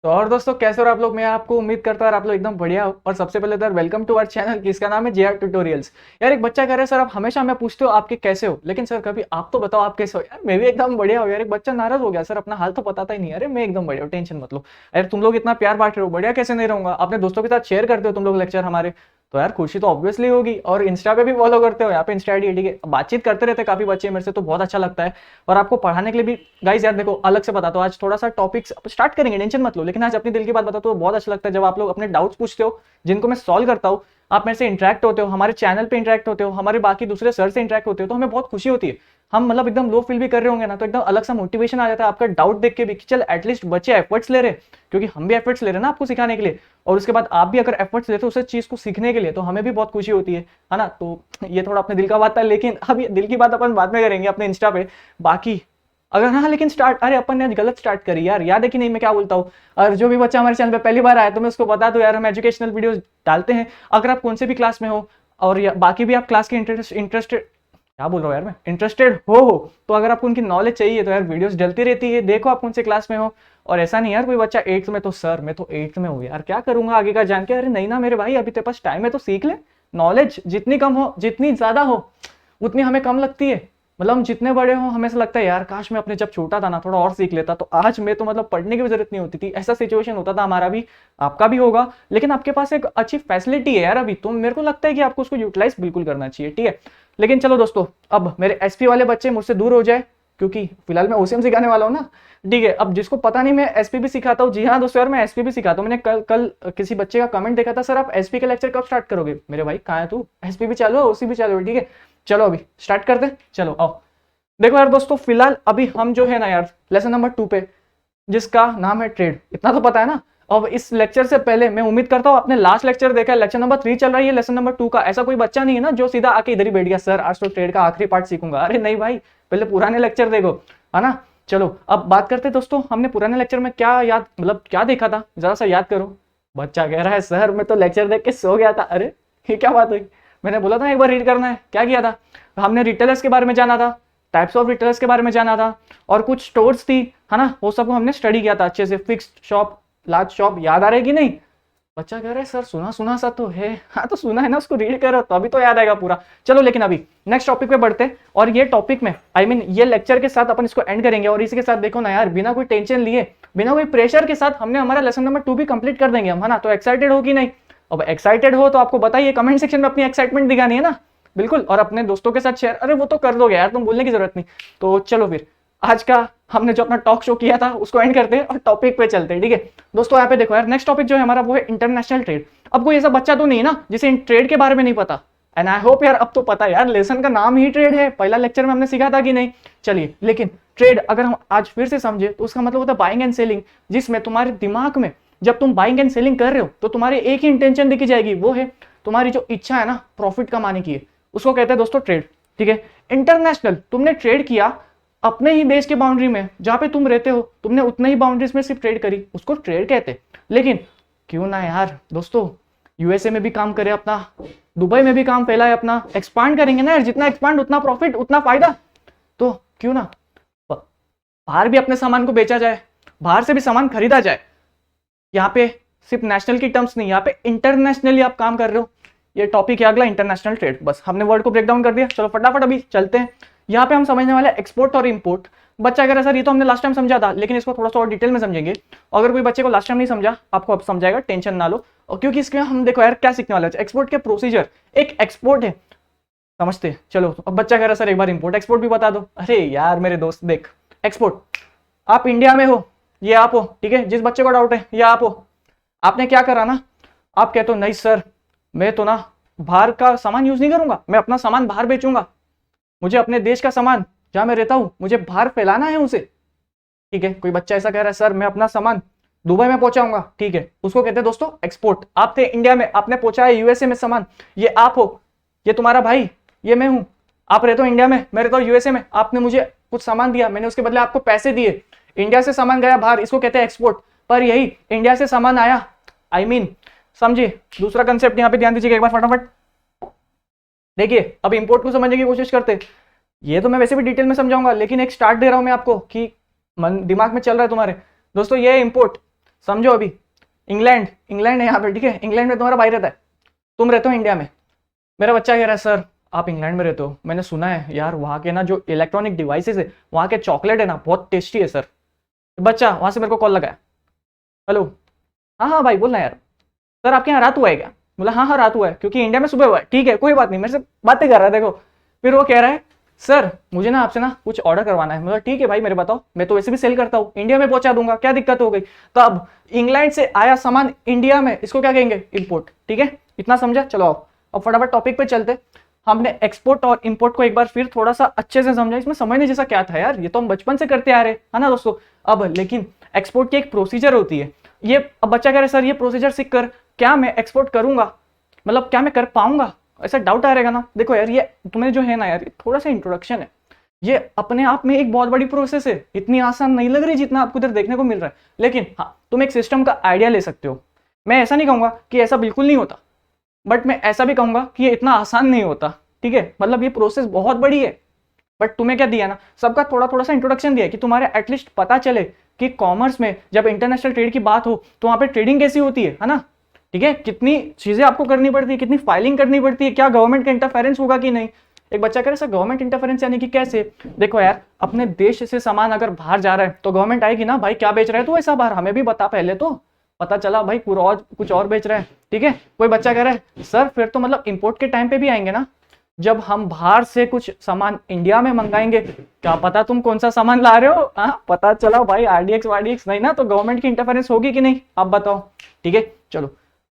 तो और दोस्तों कैसे हो आप लोग। मैं आपको उम्मीद करता हूँ आप लोग एकदम बढ़िया हो। और सबसे पहले तो वेलकम टू आवर चैनल जिसका नाम है जेआर ट्यूटोरियल्स। यार एक बच्चा कह रहा है सर आप हमेशा हमें पूछते हो आपके कैसे हो, लेकिन सर कभी आप तो बताओ आप कैसे हो। यार मैं भी एकदम बढ़िया हूँ। यार एक बच्चा नाराज हो गया सर अपना हाल तो बताता ही नहीं। अरे मैं एकदम बढ़िया हूँ, टेंशन मत लो। अरे तुम लोग इतना प्यार बांट रहे हो, बढ़िया कैसे नहीं रहूंगा। अपने दोस्तों के साथ शेयर करते हो तुम लोग लेक्चर हमारे, तो यार खुशी तो ऑब्वियसली होगी। और इंस्टा पे भी फॉलो करते हो, यहाँ पे इंस्टा आईडी ठीक है, बातचीत करते रहते हैं काफी बच्चे मेरे से, तो बहुत अच्छा लगता है। और आपको पढ़ाने के लिए भी गाइस यार देखो अलग से बताता हूँ। आज थोड़ा सा टॉपिक्स स्टार्ट करेंगे, टेंशन मत लो, लेकिन आज अपनी दिल की बात बताता हूँ। बहुत अच्छा लगता है जब आप लोग अपने डाउट्स पूछते हो जिनको मैं सॉल्व करता हूँ। आप मेरे से इंटरेक्ट होते हो, हमारे चैनल पे इंटरेक्ट होते हो, हमारे बाकी दूसरे सर से इंटरेक्ट होते हो, तो हमें बहुत खुशी होती है। हम मतलब एकदम लो फील भी कर रहे होंगे ना, तो एकदम अलग सा मोटिवेशन आ जाता है आपका डाउट देख के भी कि चल एटलीस्ट बच्चे एफर्ट्स ले रहे हैं, क्योंकि हम भी एफर्ट्स ले रहे हैं ना आपको सिखाने के लिए। और उसके बाद आप भी अगर एफर्ट्स लेते हो उस चीज को सीखने के लिए, तो हमें भी बहुत खुशी होती है ना। तो ये थोड़ा अपने दिल का बात था, लेकिन अब ये दिल की बात अपन बाद में करेंगे अपने इंस्टा पे। बाकी अगर हाँ लेकिन स्टार्ट, अरे अपन ने आज गलत स्टार्ट करी यार, याद है कि नहीं मैं क्या बोलता हूँ। और जो भी बच्चा हमारे चैनल पे पहली बार आया तो मैं उसको बता दूं यार, हम एजुकेशनल वीडियोस डालते हैं। अगर आप कौन से भी क्लास में हो और बाकी भी आप क्लास के इंटरेस्टेड, क्या बोल रहा हूँ यार मैं, इंटरेस्टेड हो तो अगर आपको उनकी नॉलेज चाहिए तो यार वीडियोस डलती रहती है, देखो आप कौन से क्लास में हो। और ऐसा नहीं यार कोई बच्चा 8th में, तो सर मैं तो 8th में हूँ यार क्या करूंगा आगे का जान के। अरे नहीं ना मेरे भाई, अभी तेरे पास टाइम है तो सीख ले। नॉलेज जितनी कम हो जितनी ज्यादा हो उतनी हमें कम लगती है। मतलब हम जितने बड़े हो हमें ऐसा लगता है यार काश मैं अपने जब छोटा था ना थोड़ा और सीख लेता, तो आज मैं तो मतलब पढ़ने की भी जरूरत नहीं होती थी। ऐसा सिचुएशन होता था हमारा भी, आपका भी होगा। लेकिन आपके पास एक अच्छी फैसिलिटी है यार अभी, तो मेरे को लगता है कि आपको उसको यूटिलाइज बिल्कुल करना चाहिए, ठीक है। लेकिन चलो दोस्तों, अब मेरे एसपी वाले बच्चे मुझसे दूर हो जाए, क्योंकि फिलहाल मैं ओसीएम सिखाने वाला हूँ ना, ठीक है। अब जिसको पता नहीं मैं एसपी भी सिखाता हूँ, जी हाँ दोस्तों यार मैं एसपी भी सिखाता हूँ। मैंने कल कल किसी बच्चे का कमेंट देखा था, सर आप एसपी के लेक्चर कब स्टार्ट करोगे। मेरे भाई कहाँ है तू, एसपी भी चालू है ओसी भी चालू है, ठीक है। चलो अभी स्टार्ट करते हैं, चलो आओ। देखो यार दोस्तों, फिलहाल अभी हम जो है ना यार लेसन नंबर 2 पे, जिसका नाम है ट्रेड, इतना तो पता है ना। अब इस लेक्चर से पहले मैं उम्मीद करता हूँ आपने लास्ट लेक्चर देखा है, लेक्चर नंबर 3 चल रहा है, लेसन नंबर 2 का। ऐसा कोई बच्चा नहीं है ना जो सीधा आके इधर ही बैठ गया सर आज तो ट्रेड का आखिरी पार्ट सीखूंगा। अरे नहीं भाई, पहले पुराने लेक्चर देखो, है ना। चलो अब बात करते दोस्तों, हमने पुराने लेक्चर में क्या याद, मतलब क्या देखा था, जरा सा याद करो। बच्चा कह रहा है सर मैं तो लेक्चर देख के सो गया था। अरे ये क्या बात हुई, मैंने बोला था एक बार रीड करना है, क्या किया था। हमने रिटेलर्स के बारे में जाना था, टाइप्स ऑफ रिटेलर्स के बारे में जाना था, और कुछ स्टोर्स थी, है ना, वो सबको हमने स्टडी किया था अच्छे से। फिक्स्ड शॉप, लार्ज शॉप, याद आ रहा है कि नहीं। बच्चा कह रहा है सर सुना सुना सा तो है। हाँ तो सुना है ना, उसको रीड करो तो अभी तो याद आएगा पूरा। चलो लेकिन अभी नेक्स्ट टॉपिक पे बढ़ते हैं, और ये टॉपिक में ये लेक्चर के साथ अपन इसको एंड करेंगे। और इसी के साथ देखो ना यार, बिना कोई टेंशन लिए, बिना कोई प्रेशर के साथ हमने हमारा लेसन नंबर 2 भी कंप्लीट कर देंगे हम, है ना। तो एक्साइटेड हो कि नहीं। अब एक्साइटेड हो तो आपको बताइए, कमेंट सेक्शन में अपनी एक्साइटमेंट दिखानी है ना, बिल्कुल। और अपने दोस्तों के साथ शेयर, अरे वो तो कर दोगे यार, तुम बोलने की जरूरत नहीं। तो चलो फिर आज का हमने जो अपना टॉक शो किया था उसको एंड करते हैं और टॉपिक पे चलते हैं, ठीक है दोस्तों। यहाँ पे देखो यार, नेक्स्ट टॉपिक जो है हमारा वो है इंटरनेशनल ट्रेड। अब कोई ऐसा बच्चा तो नहीं है ना जिसे ट्रेड के बारे में नहीं पता, एंड आई होप यार अब तो पता है यार, लेसन का नाम ही ट्रेड है, पहला लेक्चर में हमने सीखा था कि नहीं। चलिए, लेकिन ट्रेड अगर हम आज फिर से समझे तो उसका मतलब होता है बाइंग एंड सेलिंग, जिसमें तुम्हारे दिमाग में जब तुम बाइंग एंड सेलिंग कर रहे हो तो तुम्हारी एक ही इंटेंशन दिखी जाएगी, वो है तुम्हारी जो इच्छा है ना प्रॉफिट कमाने की है, उसको कहते हैं दोस्तों ट्रेड, ठीक है। इंटरनेशनल, तुमने ट्रेड किया अपने ही देश की बाउंड्री में, जहां पे तुम रहते हो तुमने उतने ही बाउंड्रीज में सिर्फ ट्रेड करी, उसको ट्रेड कहते हैं। लेकिन क्यों ना यार दोस्तों, यूएसए में भी काम करे अपना, दुबई में भी काम फैलाए अपना, एक्सपांड करेंगे ना यार, जितना एक्सपांड उतना प्रॉफिट उतना फायदा। तो क्यों ना बाहर भी अपने सामान को बेचा जाए, बाहर से भी सामान खरीदा जाए। यहाँ पे सिर्फ नेशनल की टर्म्स नहीं, यहाँ पे इंटरनेशनली आप काम कर रहे हो। ये टॉपिक है अगला, इंटरनेशनल ट्रेड। बस हमने वर्ड को ब्रेक डाउन कर दिया, चलो फटाफट अभी चलते हैं। यहाँ पे हम समझने वाले एक्सपोर्ट और इंपोर्ट। बच्चा कह रहा है सर ये तो हमने लास्ट टाइम समझा था, लेकिन इसको थोड़ा सा और डिटेल में समझेंगे। अगर कोई बच्चे को लास्ट टाइम नहीं समझा, आपको अब समझाएगा, टेंशन ना लो। और क्योंकि इसके हम देखो यार क्या सीखने वाले हैं, एक्सपोर्ट के प्रोसीजर, एक एक्सपोर्ट है समझते। चलो अब बच्चा कह रहा है सर एक बार इंपोर्ट एक्सपोर्ट भी बता दो। अरे यार मेरे दोस्त देख, एक्सपोर्ट, आप इंडिया में हो, ये आप हो, ठीक है। जिस बच्चे को डाउट है ये आप हो। आपने क्या करा ना, आप कहते हो नहीं सर मैं तो ना बाहर का सामान यूज नहीं करूंगा, मैं अपना सामान बाहर बेचूंगा, मुझे अपने देश का सामान जहां मैं रहता हूं मुझे बाहर फैलाना है उसे, ठीक है। कोई बच्चा ऐसा कह रहा है सर मैं अपना सामान दुबई में पहुंचाऊंगा, ठीक है, उसको कहते हैं दोस्तों एक्सपोर्ट। आप थे इंडिया में, आपने पहुंचाया यूएसए में सामान, ये आप हो, ये तुम्हारा भाई, ये मैं हूं। आप रहते हो इंडिया में, मैं रहता हूं यूएसए में, आपने मुझे कुछ सामान दिया, मैंने उसके बदले आपको पैसे दिए, इंडिया से सामान गया बाहर, इसको कहते हैं एक्सपोर्ट। पर यही इंडिया से सामान आया, समझिए दूसरा कंसेप्ट यहाँ पे ध्यान दीजिएगा एक बार फटाफट। देखिए अब इंपोर्ट को समझने की कोशिश करते, ये तो मैं वैसे भी डिटेल में समझाऊंगा, लेकिन एक स्टार्ट दे रहा हूं मैं आपको कि मन दिमाग में चल रहा है तुम्हारे। दोस्तों ये इंपोर्ट, समझो अभी, इंग्लैंड इंग्लैंड है यहाँ पे, ठीक है, इंग्लैंड में तुम्हारा भाई रहता है, तुम रहते हो इंडिया में। मेरा बच्चा कह रहा है सर आप इंग्लैंड में रहते हो, मैंने सुना है यार वहाँ के ना जो इलेक्ट्रॉनिक डिवाइसेस है, वहाँ के चॉकलेट है ना बहुत टेस्टी है सर। बच्चा वहाँ से मेरे को कॉल लगाया, हेलो, हाँ हाँ भाई बोलना यार, सर आपके यहाँ रात हुआ है क्या? बोला हाँ हाँ रात हुआ है, क्योंकि इंडिया में सुबह हुआ है। ठीक है कोई बात नहीं, मेरे से बातें कर रहा है देखो। फिर वो कह रहा है सर मुझे ना आपसे ना कुछ ऑर्डर करवाना है। मतलब ठीक है भाई मेरे बताओ, मैं तो वैसे भी सेल करता हूँ, इंडिया में पहुंचा दूंगा, क्या दिक्कत हो गई। तो अब इंग्लैंड से आया सामान इंडिया में, इसको क्या कहेंगे? इम्पोर्ट। ठीक है इतना समझा, चलो आओ अब फटाफट टॉपिक पे चलते। हमने एक्सपोर्ट और इंपोर्ट को एक बार फिर थोड़ा सा अच्छे से समझा, इसमें समझने जैसा क्या था यार, ये तो हम बचपन से करते आ रहे है ना दोस्तों। अब लेकिन एक्सपोर्ट की एक प्रोसीजर होती है, ये अब बच्चा कह रहे सर ये प्रोसीजर सीख कर क्या मैं एक्सपोर्ट करूंगा, मतलब क्या मैं कर पाऊंगा, ऐसा डाउट आ रहेगा ना। देखो यार ये तुम्हें जो है ना यार, थोड़ा सा इंट्रोडक्शन है, ये अपने आप में एक बहुत बड़ी प्रोसेस है, इतनी आसान नहीं लग रही जितना आपको इधर देखने को मिल रहा है। लेकिन हाँ तुम एक सिस्टम का आइडिया ले सकते हो। मैं ऐसा नहीं कहूंगा कि ऐसा बिल्कुल नहीं होता, बट मैं ऐसा भी कहूंगा कि ये इतना आसान नहीं होता। ठीक है मतलब ये प्रोसेस बहुत बड़ी है, बट तुम्हें क्या दिया ना, सबका थोड़ा थोड़ा सा इंट्रोडक्शन दिया कि तुम्हारे एटलीस्ट पता चले कि कॉमर्स में जब इंटरनेशनल ट्रेड की बात हो तो वहां पे ट्रेडिंग कैसी होती है ना। ठीक है कितनी चीजें आपको करनी पड़ती है, कितनी फाइलिंग करनी पड़ती है, क्या गवर्नमेंट का इंटरफेरेंस होगा कि नहीं। एक बच्चा कह रहा है सर गवर्नमेंट इंटरफेरेंस यानी कि कैसे? देखो यार अपने देश से सामान अगर बाहर जा रहा है तो गवर्नमेंट आएगी ना, भाई क्या बेच रहा है तो ऐसा बाहर हमें भी बता, पहले तो पता चला भाई कुछ और बेच रहा है। ठीक है कोई बच्चा कह रहा है सर फिर तो मतलब इंपोर्ट के टाइम पे भी आएंगे ना, जब हम बाहर से कुछ सामान इंडिया में मंगाएंगे, क्या पता तुम कौन सा सामान ला रहे हो, पता चला भाई आरडीएक्स वारडीएक्स नहीं ना, तो गवर्नमेंट की इंटरफेरेंस होगी कि नहीं, आप बताओ। ठीक है चलो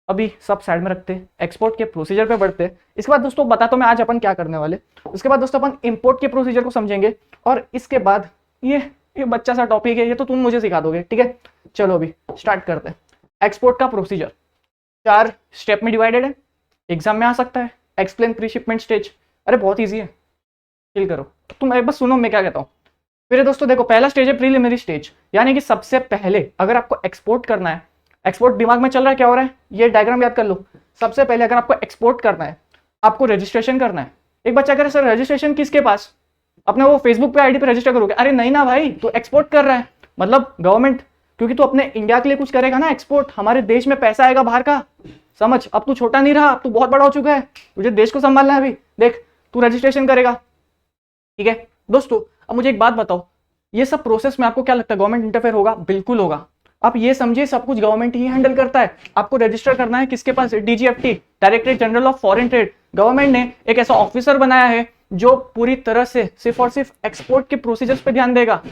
अभी सब साइड में रखते, एक्सपोर्ट के प्रोसीजर पे बढ़ते। इसके बाद दोस्तों बता तो मैं आज अपन क्या करने वाले, उसके बाद दोस्तों अपन इंपोर्ट के प्रोसीजर को समझेंगे, और इसके बाद ये बच्चा सा टॉपिक है, ये तो तुम मुझे सिखा दोगे। ठीक है चलो अभी स्टार्ट करते हैं। एक्सपोर्ट का प्रोसीजर 4 स्टेप में डिवाइडेड है, एग्जाम में आ सकता है। एक्सप्लेन प्री शिपमेंट स्टेज, अरे बहुत ईजी है, चिल करो तुम बस सुनो मैं क्या कहता हूँ। फिर दोस्तों देखो पहला स्टेज है प्रीलिमिनरी स्टेज, यानी कि सबसे पहले अगर आपको एक्सपोर्ट करना है, एक्सपोर्ट दिमाग में चल रहा है क्या हो रहा है, ये डायग्राम याद कर लो। सबसे पहले अगर आपको एक्सपोर्ट करना है आपको रजिस्ट्रेशन करना है। एक बच्चा कह रहा है सर रजिस्ट्रेशन किसके पास, अपने वो फेसबुक पे आईडी पे रजिस्टर करोगे? अरे नहीं ना भाई, तो एक्सपोर्ट कर रहा है मतलब गवर्नमेंट, क्योंकि तू अपने इंडिया के लिए कुछ करेगा ना एक्सपोर्ट, हमारे देश में पैसा आएगा बाहर का। समझ, अब तू छोटा नहीं रहा, अब तू बहुत बड़ा हो चुका है, तुझे देश को संभालना है। अभी देख तू रजिस्ट्रेशन करेगा। ठीक है दोस्तों अब मुझे एक बात बताओ, ये सब प्रोसेस में आपको क्या लगता है गवर्नमेंट इंटरफेयर होगा? बिल्कुल होगा। आप ये समझिए सब कुछ गवर्नमेंट ही हैंडल करता है। आपको रजिस्टर करना है किसके पास? DGFT, directorate general of foreign trade. Government ने एक ऐसा ऑफिसर बनाया है जो पूरी तरह से सिर्फ और सिर्फ एक्सपोर्ट के प्रोसीजर्स पे ध्यान देगा।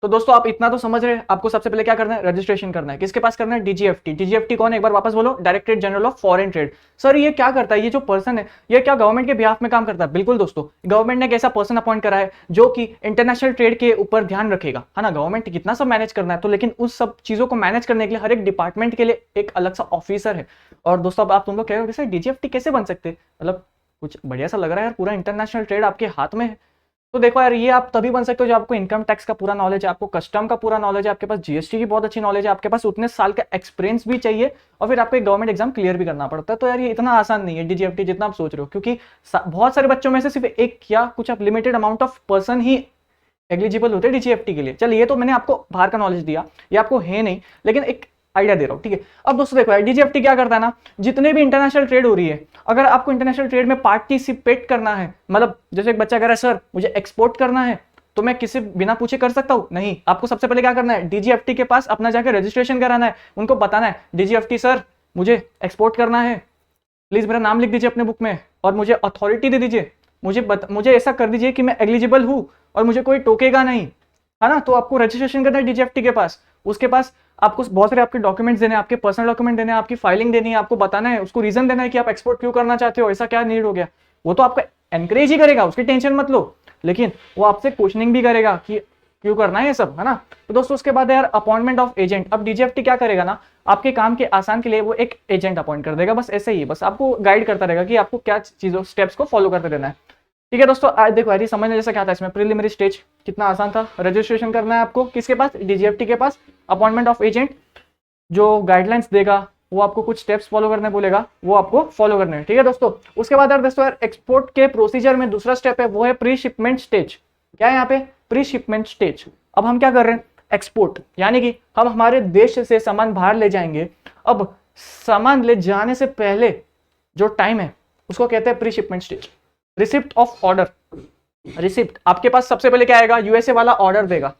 तो दोस्तों आप इतना तो समझ रहे हैं, आपको सबसे पहले क्या करना है? रजिस्ट्रेशन करना है। किसके पास करना है? डीजीएफटी। डीजीएफटी कौन है एक बार वापस बोलो? Directorate general of foreign trade. Sir ये क्या करता है, ये जो पर्सन है ये क्या गवर्नमेंट के बिहाफ में काम करता है? बिल्कुल दोस्तों, गवर्नमेंट ने एक ऐसा पर्सन अपॉइंट करा है जो कि इंटरनेशनल ट्रेड के ऊपर ध्यान रखेगा, है ना। गवर्नमेंट कितना सब मैनेज करना है, तो लेकिन उस सब चीजों को मैनेज करने के लिए हर एक डिपार्टमेंट के लिए एक अलग सा ऑफिसर है। और दोस्तों अब आप तुम लोग कह रहे हो सर डीजीएफटी कैसे बन सकते, मतलब कुछ बढ़िया सा लग रहा है यार, पूरा इंटरनेशनल ट्रेड आपके हाथ में है। तो देखो यार ये आप तभी बन सकते हो जब आपको इनकम टैक्स का पूरा नॉलेज है, आपको कस्टम का पूरा नॉलेज है, आपके पास जीएसटी की बहुत अच्छी नॉलेज है, आपके पास उतने साल का एक्सपीरियंस भी चाहिए, और फिर आपको एक गवर्नमेंट एग्जाम क्लियर भी करना पड़ता है। तो यार ये इतना आसान नहीं है डीजीएफटी जितना आप सोच रहे हो, क्योंकि बहुत सारे बच्चों में से सिर्फ एक या कुछ आप limited amount of person he eligible होते हैं डीजीएफटी के लिए। चलिए ये तो मैंने आपको बाहर का नॉलेज दिया, ये आपको है नहीं, लेकिन एक आइडिया दे रहा हूँ। ठीक है अब दोस्तों देखो डीजीएफटी क्या करता है ना, जितने भी इंटरनेशनल ट्रेड हो रही है, अगर आपको इंटरनेशनल ट्रेड में पार्टिसिपेट करना है, मतलब जैसे एक बच्चा कह रहा है सर मुझे एक्सपोर्ट करना है, तो मैं किसी बिना पूछे कर सकता हूँ? नहीं, आपको सबसे पहले क्या करना है? डीजीएफटी के पास अपना जाकर रजिस्ट्रेशन कराना है, उनको बताना है डीजीएफटी सर मुझे एक्सपोर्ट करना है, प्लीज मेरा नाम लिख दीजिए अपने बुक में, और मुझे अथॉरिटी दे दीजिए, मुझे ऐसा कर दीजिए कि मैं एलिजिबल हूँ और मुझे कोई टोकेगा नहीं, है ना। तो आपको रजिस्ट्रेशन करना है डीजीएफटी के पास, उसके पास आपको बहुत सारे आपके डॉक्यूमेंट्स देने हैं, आपके पर्सनल डॉक्यूमेंट देने हैं, आपकी फाइलिंग देनी है, आपको बताना है, उसको रीजन देना है कि आप एक्सपोर्ट क्यों करना चाहते हो, ऐसा क्या नीड हो गया। वो तो आपको एनकरेज ही करेगा, उसकी टेंशन मत लो, लेकिन वो आपसे क्वेश्चनिंग भी करेगा कि क्यों करना है ये सब, है ना। तो दोस्तों उसके बाद यार अपॉइंटमेंट ऑफ एजेंट। अब डीजीएफटी क्या करेगा ना, आपके काम के आसान के लिए वो एक एजेंट अपॉइंट कर देगा, बस ऐसे ही, बस आपको गाइड करता रहेगा कि आपको क्या चीजों स्टेप्स को फॉलो करते रहना है। ठीक है दोस्तों आज देखो यार समझने जैसा क्या था इसमें, प्रीलिमिनरी स्टेज कितना आसान था। रजिस्ट्रेशन करना है आपको किसके पास? डीजीएफटी के पास। अपॉइंटमेंट ऑफ एजेंट, जो गाइडलाइंस देगा वो आपको कुछ स्टेप्स फॉलो करने बोलेगा, वो आपको फॉलो करने हैं। ठीक है दोस्तों उसके बाद यार दोस्तों यार एक्सपोर्ट के प्रोसीजर में दूसरा स्टेप है, वो है प्री शिपमेंट स्टेज। क्या है यहाँ पे? Pre shipment stage. अब हम क्या कर रहे हैं, एक्सपोर्ट, यानी कि हम हमारे देश से सामान बाहर ले जाएंगे। अब सामान ले जाने से पहले जो टाइम है उसको कहते हैं pre shipment stage. Receipt of order, receipt आपके पास सबसे पहले क्या आएगा, यूएसए वाला ऑर्डर देगा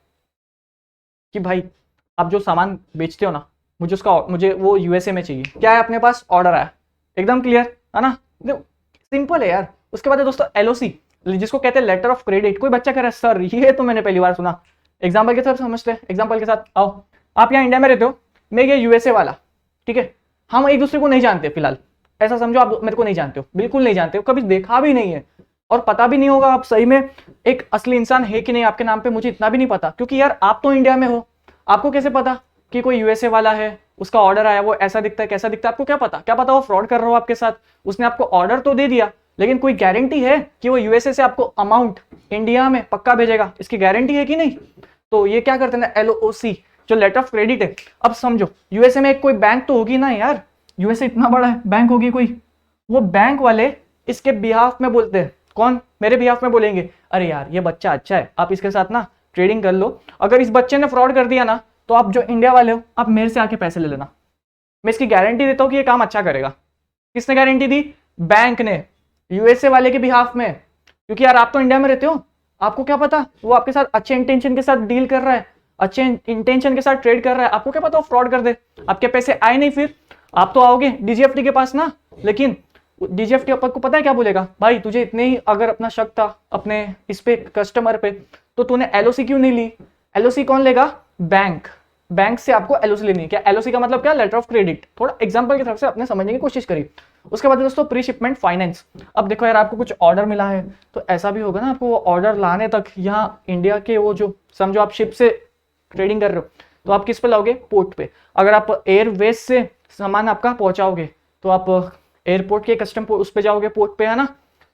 कि भाई आप जो सामान बेचते हो ना, मुझे वो यूएसए में चाहिए। क्या है अपने पास, ऑर्डर आया, एकदम क्लियर है ना, सिंपल है यार। उसके बाद है दोस्तों एलओसी, जिसको कहते हैं लेटर ऑफ क्रेडिट। कोई बच्चा कह रहा है सर ये तो मैंने पहली बार सुना, एग्जाम्पल के साथ समझते हैं। एग्जाम्पल के साथ आओ, आप यहाँ इंडिया में रहते हो, मैं ये यूएसए वाला, ठीक है, हम एक दूसरे को नहीं जानते फिलहाल, ऐसा समझो आप मेरे को नहीं जानते हो, बिल्कुल नहीं जानते हो, कभी देखा भी नहीं है और पता भी नहीं होगा आप सही में एक असली इंसान है कि नहीं आपके नाम पे, मुझे इतना भी नहीं पता, क्योंकि यार आप तो इंडिया में हो, आपको कैसे पता कि कोई यूएसए वाला है, उसका ऑर्डर आया, वो ऐसा दिखता है कैसा दिखता है, आपको क्या पता, क्या पता वो फ्रॉड कर रहा हो आपके साथ। उसने आपको ऑर्डर तो दे दिया, लेकिन कोई गारंटी है कि वो यूएसए से आपको अमाउंट इंडिया में पक्का भेजेगा, इसकी गारंटी है कि नहीं। तो ये क्या करते हैं, एलओसी जो लेटर ऑफ क्रेडिट है। अब समझो यूएसए में कोई बैंक तो होगी ना यार, यूएसए इतना बड़ा है, बैंक होगी कोई, वो बैंक वाले इसके बिहाफ में बोलते हैं, कौन, मेरे बिहाफ में बोलेंगे, अरे यार ये बच्चा अच्छा है, आप इसके साथ ना ट्रेडिंग कर लो, अगर इस बच्चे ने फ्रॉड कर दिया ना तो आप जो इंडिया वाले हो आप मेरे से आके पैसे ले लेना, मैं इसकी गारंटी देता हूँ कि ये काम अच्छा करेगा। किसने गारंटी दी, बैंक ने, यूएसए वाले के बिहाफ में, क्योंकि यार आप तो इंडिया में रहते हो, आपको क्या पता वो आपके साथ अच्छे इंटेंशन के साथ डील कर रहा है, अच्छे इंटेंशन के साथ ट्रेड कर रहा है, आपको क्या पता वो फ्रॉड कर दे, आपके पैसे आए नहीं, फिर आप तो आओगे डीजीएफटी के पास ना, लेकिन डीजीएफटी आपको पता है क्या बोलेगा, भाई तुझे इतने ही अगर अपना शक था अपने इस पे कस्टमर पे, तो तूने एलओसी क्यों नहीं ली। एलओसी कौन लेगा, बैंक, बैंक से आपको एलओसी लेनी है। क्या एलओसी का मतलब क्या, लेटर ऑफ क्रेडिट। थोड़ा एग्जांपल की तरफ से अपने समझने की कोशिश करिए। उसके बाद दोस्तों प्री शिपमेंट फाइनेंस। अब देखो यार आपको कुछ ऑर्डर मिला है, तो ऐसा भी होगा ना आपको वो ऑर्डर लाने तक यहाँ इंडिया के वो जो समझो आप शिप से ट्रेडिंग कर रहे हो, तो आप किस पे लाओगे, पोर्ट पे। अगर आप एयरवेज से सामान आपका पहुंचाओगे तो आप एयरपोर्ट के कस्टम उस पे जाओगे, पोर्ट पे, है ना।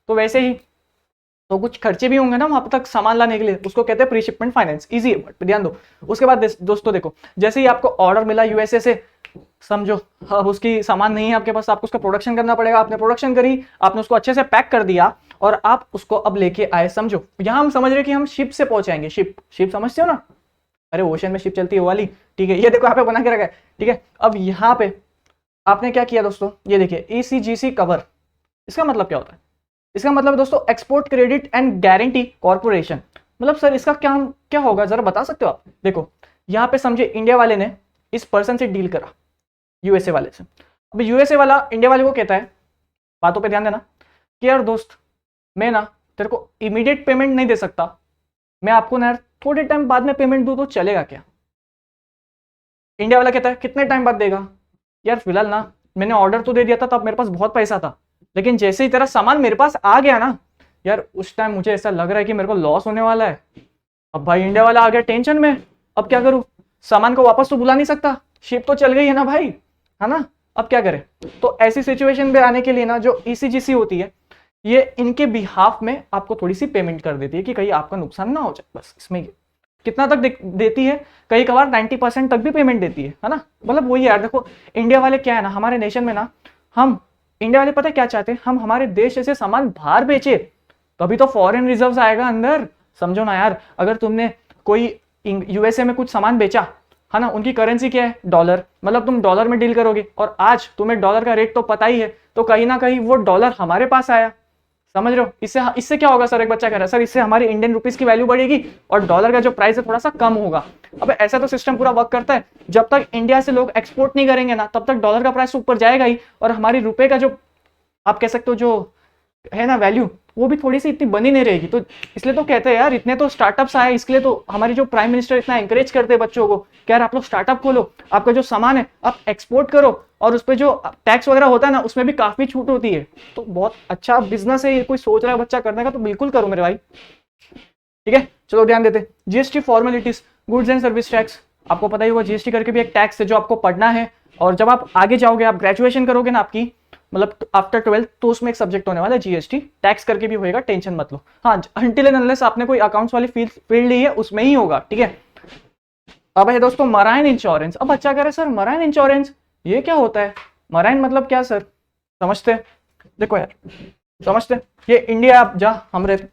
तो वैसे ही तो कुछ खर्चे भी होंगे ना वहां तक सामान लाने के लिए, उसको कहते हैं प्री शिपमेंट फाइनेंस। इजी है बट ध्यान दो। उसके बाद दोस्तों देखो, जैसे ही आपको ऑर्डर मिला यूएसए से, समझो अब उसकी सामान नहीं है आपके पास, आपको उसका प्रोडक्शन करना पड़ेगा। आपने प्रोडक्शन करी, आपने उसको अच्छे से पैक कर दिया और आप उसको अब लेके आए। समझो यहाँ हम समझ रहे कि हम शिप से पहुंचाएंगे, शिप समझते हो ना, अरे ओशन में शिप चलती है वो वाली, ठीक है। ये देखो यहाँ पे बना के रखा है, ठीक है। अब यहाँ पे आपने क्या किया दोस्तों, ये देखिए ईसीजीसी कवर, इसका मतलब क्या होता है, इसका मतलब दोस्तों export credit and guarantee corporation. मतलब सर इसका क्या क्या होगा, जरा बता सकते हो आप। देखो यहाँ पे समझे इंडिया वाले ने इस पर्सन से डील करा यूएसए वाले से। अब यूएसए वाला इंडिया वाले को कहता है, बातों पे ध्यान देना, कि यार दोस्त मैं ना तेरे को इमीडिएट पेमेंट नहीं दे सकता, मैं आपको ना थोड़े टाइम बाद में पेमेंट दूं तो चलेगा क्या। इंडिया वाला कहता है कितने टाइम बाद देगा, यार फिलहाल ना मैंने ऑर्डर तो दे दिया था तब मेरे पास बहुत पैसा था, लेकिन जैसे ही तेरा सामान मेरे पास आ गया ना यार, उस टाइम मुझे ऐसा लग रहा है कि मेरे को लॉस होने वाला है। अब भाई इंडिया वाला आ गया टेंशन में, अब क्या करूं, सामान को वापस तो बुला नहीं सकता, शिप तो चल गई है ना भाई, है ना। अब क्या करें, तो ऐसी सिचुएशन में आने के लिए ना जो ईसीजीसी होती है, ये इनके बिहाफ में आपको थोड़ी सी पेमेंट कर देती है कि कहीं आपका नुकसान ना हो जाए। बस इसमें कितना तक देती है, कई कबार 90% तक भी पेमेंट देती है ना। मतलब वही यार देखो, इंडिया वाले क्या है ना, हमारे नेशन में ना, हम इंडिया वाले पता है क्या चाहते हैं, हम हमारे देश से सामान बाहर बेचे, तभी तो फॉरेन रिजर्व्स आएगा अंदर। समझो ना यार, अगर तुमने कोई यूएसए में कुछ सामान बेचा, है ना, उनकी करेंसी क्या है, डॉलर, मतलब तुम डॉलर में डील करोगे, और आज तुम्हें डॉलर का रेट तो पता ही है, तो कहीं ना कहीं वो डॉलर हमारे पास आया। समझ रहे हो, इससे क्या होगा सर, एक बच्चा कह रहा है सर इससे हमारी इंडियन रुपीस की वैल्यू बढ़ेगी और डॉलर का जो प्राइस है थोड़ा सा कम होगा। अब ऐसा तो सिस्टम पूरा वर्क करता है, जब तक इंडिया से लोग एक्सपोर्ट नहीं करेंगे ना, तब तक डॉलर का प्राइस ऊपर जाएगा ही, और हमारी रुपए का जो आप कह सकते हो जो है ना वैल्यू, वो भी थोड़ी सी इतनी बनी नहीं रहेगी। तो इसलिए तो कहते हैं यार, इतने तो स्टार्टअप्स आए, इसके लिए तो हमारी जो प्राइम मिनिस्टर इतना एंकरेज करते हैं बच्चों को कि यार आप लोग स्टार्टअप खोलो, आपका जो सामान है आप एक्सपोर्ट करो, और उस पर जो टैक्स वगैरह होता है ना उसमें भी काफी छूट होती है। तो बहुत अच्छा बिजनेस है, ये कोई सोच रहा है बच्चा करने का तो बिल्कुल करो मेरे भाई, ठीक है। चलो ध्यान देते, GST formalities, goods and service tax, आपको पता ही होगा जीएसटी करके भी एक टैक्स है जो आपको पढ़ना है, और जब आप आगे जाओगे, आप ग्रेजुएशन करोगे ना आपकी, मतलब आफ्टर 12th, तो उसमें एक सब्जेक्ट होने वाला है जीएसटी, टैक्स करके भी होएगा, टेंशन मत लो। हाँ, अनटिल एंड अनलेस आपने कोई अकाउंट्स वाली फील्ड ली है उसमें ही होगा, ठीक है। अब है दोस्तों मराइन इंश्योरेंस। अब बच्चा कह रहा है सर मराइन इंश्योरेंस ये क्या होता है, मराइन मतलब क्या सर, समझते हैं। देखो यार समझते हैं, ये इंडिया आप जहाँ हम रहते,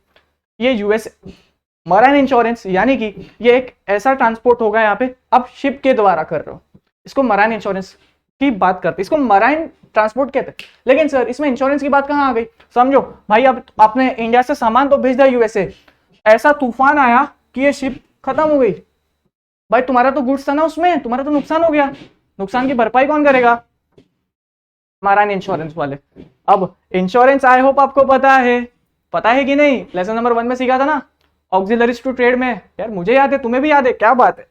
ये यूएस, मराइन इंश्योरेंस यानी कि ये एक ऐसा ट्रांसपोर्ट होगा यहाँ पे आप शिप के द्वारा कर रहे हो, इसको मराइन इंश्योरेंस की बात करते हैं, इसको मराइन ट्रांसपोर्ट कहते हैं। लेकिन सर इसमें इंश्योरेंस की बात कहाँ आ गई? समझो भाई, अब आपने इंडिया से सामान तो भेज दिया यूएसए, ऐसा तूफान आया कि ये शिप खत्म हो गई, भाई तुम्हारा तो गुड्स था ना उसमें, तुम्हारा तो नुकसान हो गया, नुकसान की भरपाई कौन करेगा? मराइन इंश्योरेंस वाले। अब इंश्योरेंस आई होप आपको पता है कि नहीं? लेसन नंबर 1 में सीखा था ना, ऑक्सिलरीज टू ट्रेड में। यार मुझे याद है, तुम्हें भी याद है, क्या बात है।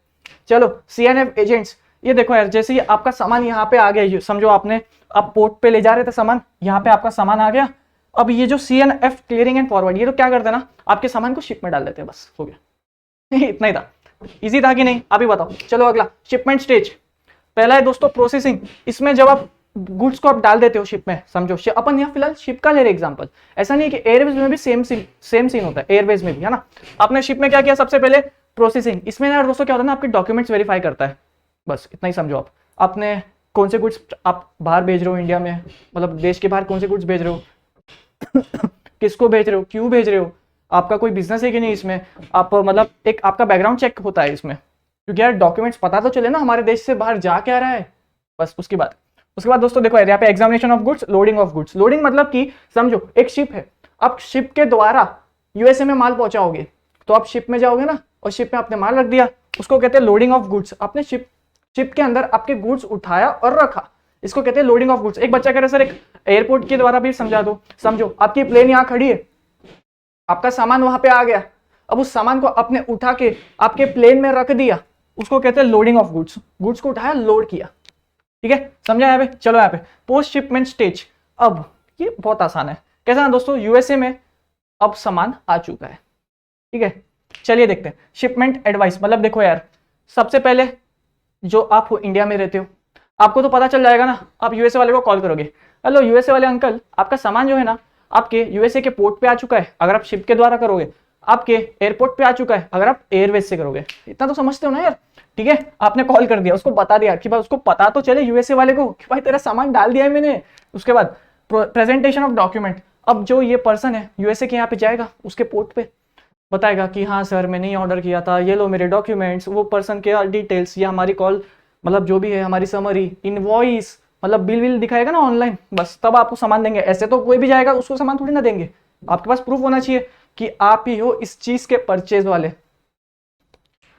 चलो CNF एजेंट्स, ये देखो यार, जैसे ही आपका सामान यहाँ पे आ गया, समझो आप पोर्ट पे ले जा रहे थे सामान, यहाँ पे आपका सामान आ गया। अब ये जो CNF क्लियरिंग एंड फॉरवर्ड, ये तो क्या करते हैं ना, आपके सामान को शिप में डाल देते हैं, बस हो गया। इतना ही था, इजी था कि नहीं? अभी बताओ। चलो अगला शिपमेंट स्टेज। पहला है दोस्तों प्रोसेसिंग। इसमें जब आप गुड्स को आप डाल देते हो शिप में, समझो अपन यहाँ फिलहाल शिप का ले रहे एग्जांपल, ऐसा नहीं कि एयरवेज में भी सेम सीन होता है, एयरवेज में भी है ना। आपने शिप में क्या किया? सबसे पहले प्रोसेसिंग। इसमें यार दोस्तों क्या होता है ना, आपके डॉक्यूमेंट्स वेरीफाई करता है, बस इतना ही समझो। आपने कौन से गुड्स आप बाहर भेज रहे हो, इंडिया में मतलब देश के बाहर कौन से गुड्स भेज रहे हो किसको भेज रहे हो, क्यों भेज रहे हो, आपका कोई बिजनेस है कि नहीं इसमें, आप मतलब एक आपका बैकग्राउंड चेक होता है इसमें, क्योंकि यार डॉक्यूमेंट्स पता तो चले ना हमारे देश से बाहर जा क्या रहा है, बस उसके बाद दोस्तों देखो यार, यहाँ पे examination of goods, loading of goods. Loading मतलब कि समझो एक शिप है, आप शिप के द्वारा यूएसए में माल पहुंचाओगे, तो आप शिप में जाओगे ना, और शिप में आपने माल रख दिया, उसको कहते हैं लोडिंग ऑफ गुड्स। आपने शिप के अंदर आपके गुड्स उठाया और रखा, इसको कहते हैं लोडिंग ऑफ गुड्स। एक बच्चा कह रहा है सर एक एयरपोर्ट के द्वारा भी समझा दो। समझो आपकी प्लेन यहाँ खड़ी है, आपका सामान वहां पे आ गया, अब उस सामान को आपने उठा के आपके प्लेन में रख दिया, उसको कहते हैं लोडिंग ऑफ गुड्स। गुड्स को उठाया, लोड किया, ठीक है, समझा यहाँ पे। चलो यहाँ पे पोस्ट शिपमेंट स्टेज। अब ये बहुत आसान है, कैसा ना दोस्तों, यूएसए में अब सामान आ चुका है, ठीक है। चलिए देखते हैं शिपमेंट एडवाइस। मतलब देखो यार, सबसे पहले जो आप इंडिया में रहते हो, आपको तो पता चल जाएगा ना, आप यूएसए वाले को कॉल करोगे, हेलो यूएसए वाले अंकल, आपका सामान जो है ना आपके यूएसए के पोर्ट पे आ चुका है, अगर आप शिप के द्वारा करोगे, आपके एयरपोर्ट पे आ चुका है अगर आप एयरवेज से करोगे। इतना तो समझते हो ना यार, ठीक है। आपने कॉल कर दिया, उसको बता दिया कि भाई, उसको पता तो चले यूएसए वाले को कि भाई तेरा सामान डाल दिया है मैंने। उसके बाद प्रेजेंटेशन ऑफ डॉक्यूमेंट। अब जो ये पर्सन है यूएसए के यहाँ पे जाएगा, उसके पोर्ट पे बताएगा कि हाँ सर मैंने ये ऑर्डर किया था, ये लो मेरे डॉक्यूमेंट्स, वो पर्सन के डिटेल्स, या हमारी कॉल मतलब जो भी है, हमारी समरी, इनवॉइस मतलब बिल दिखाएगा ना ऑनलाइन, बस तब आपको सामान देंगे। ऐसे तो कोई भी जाएगा उसको सामान थोड़ी ना देंगे, आपके पास प्रूफ होना चाहिए कि आप ही हो इस चीज के परचेज वाले।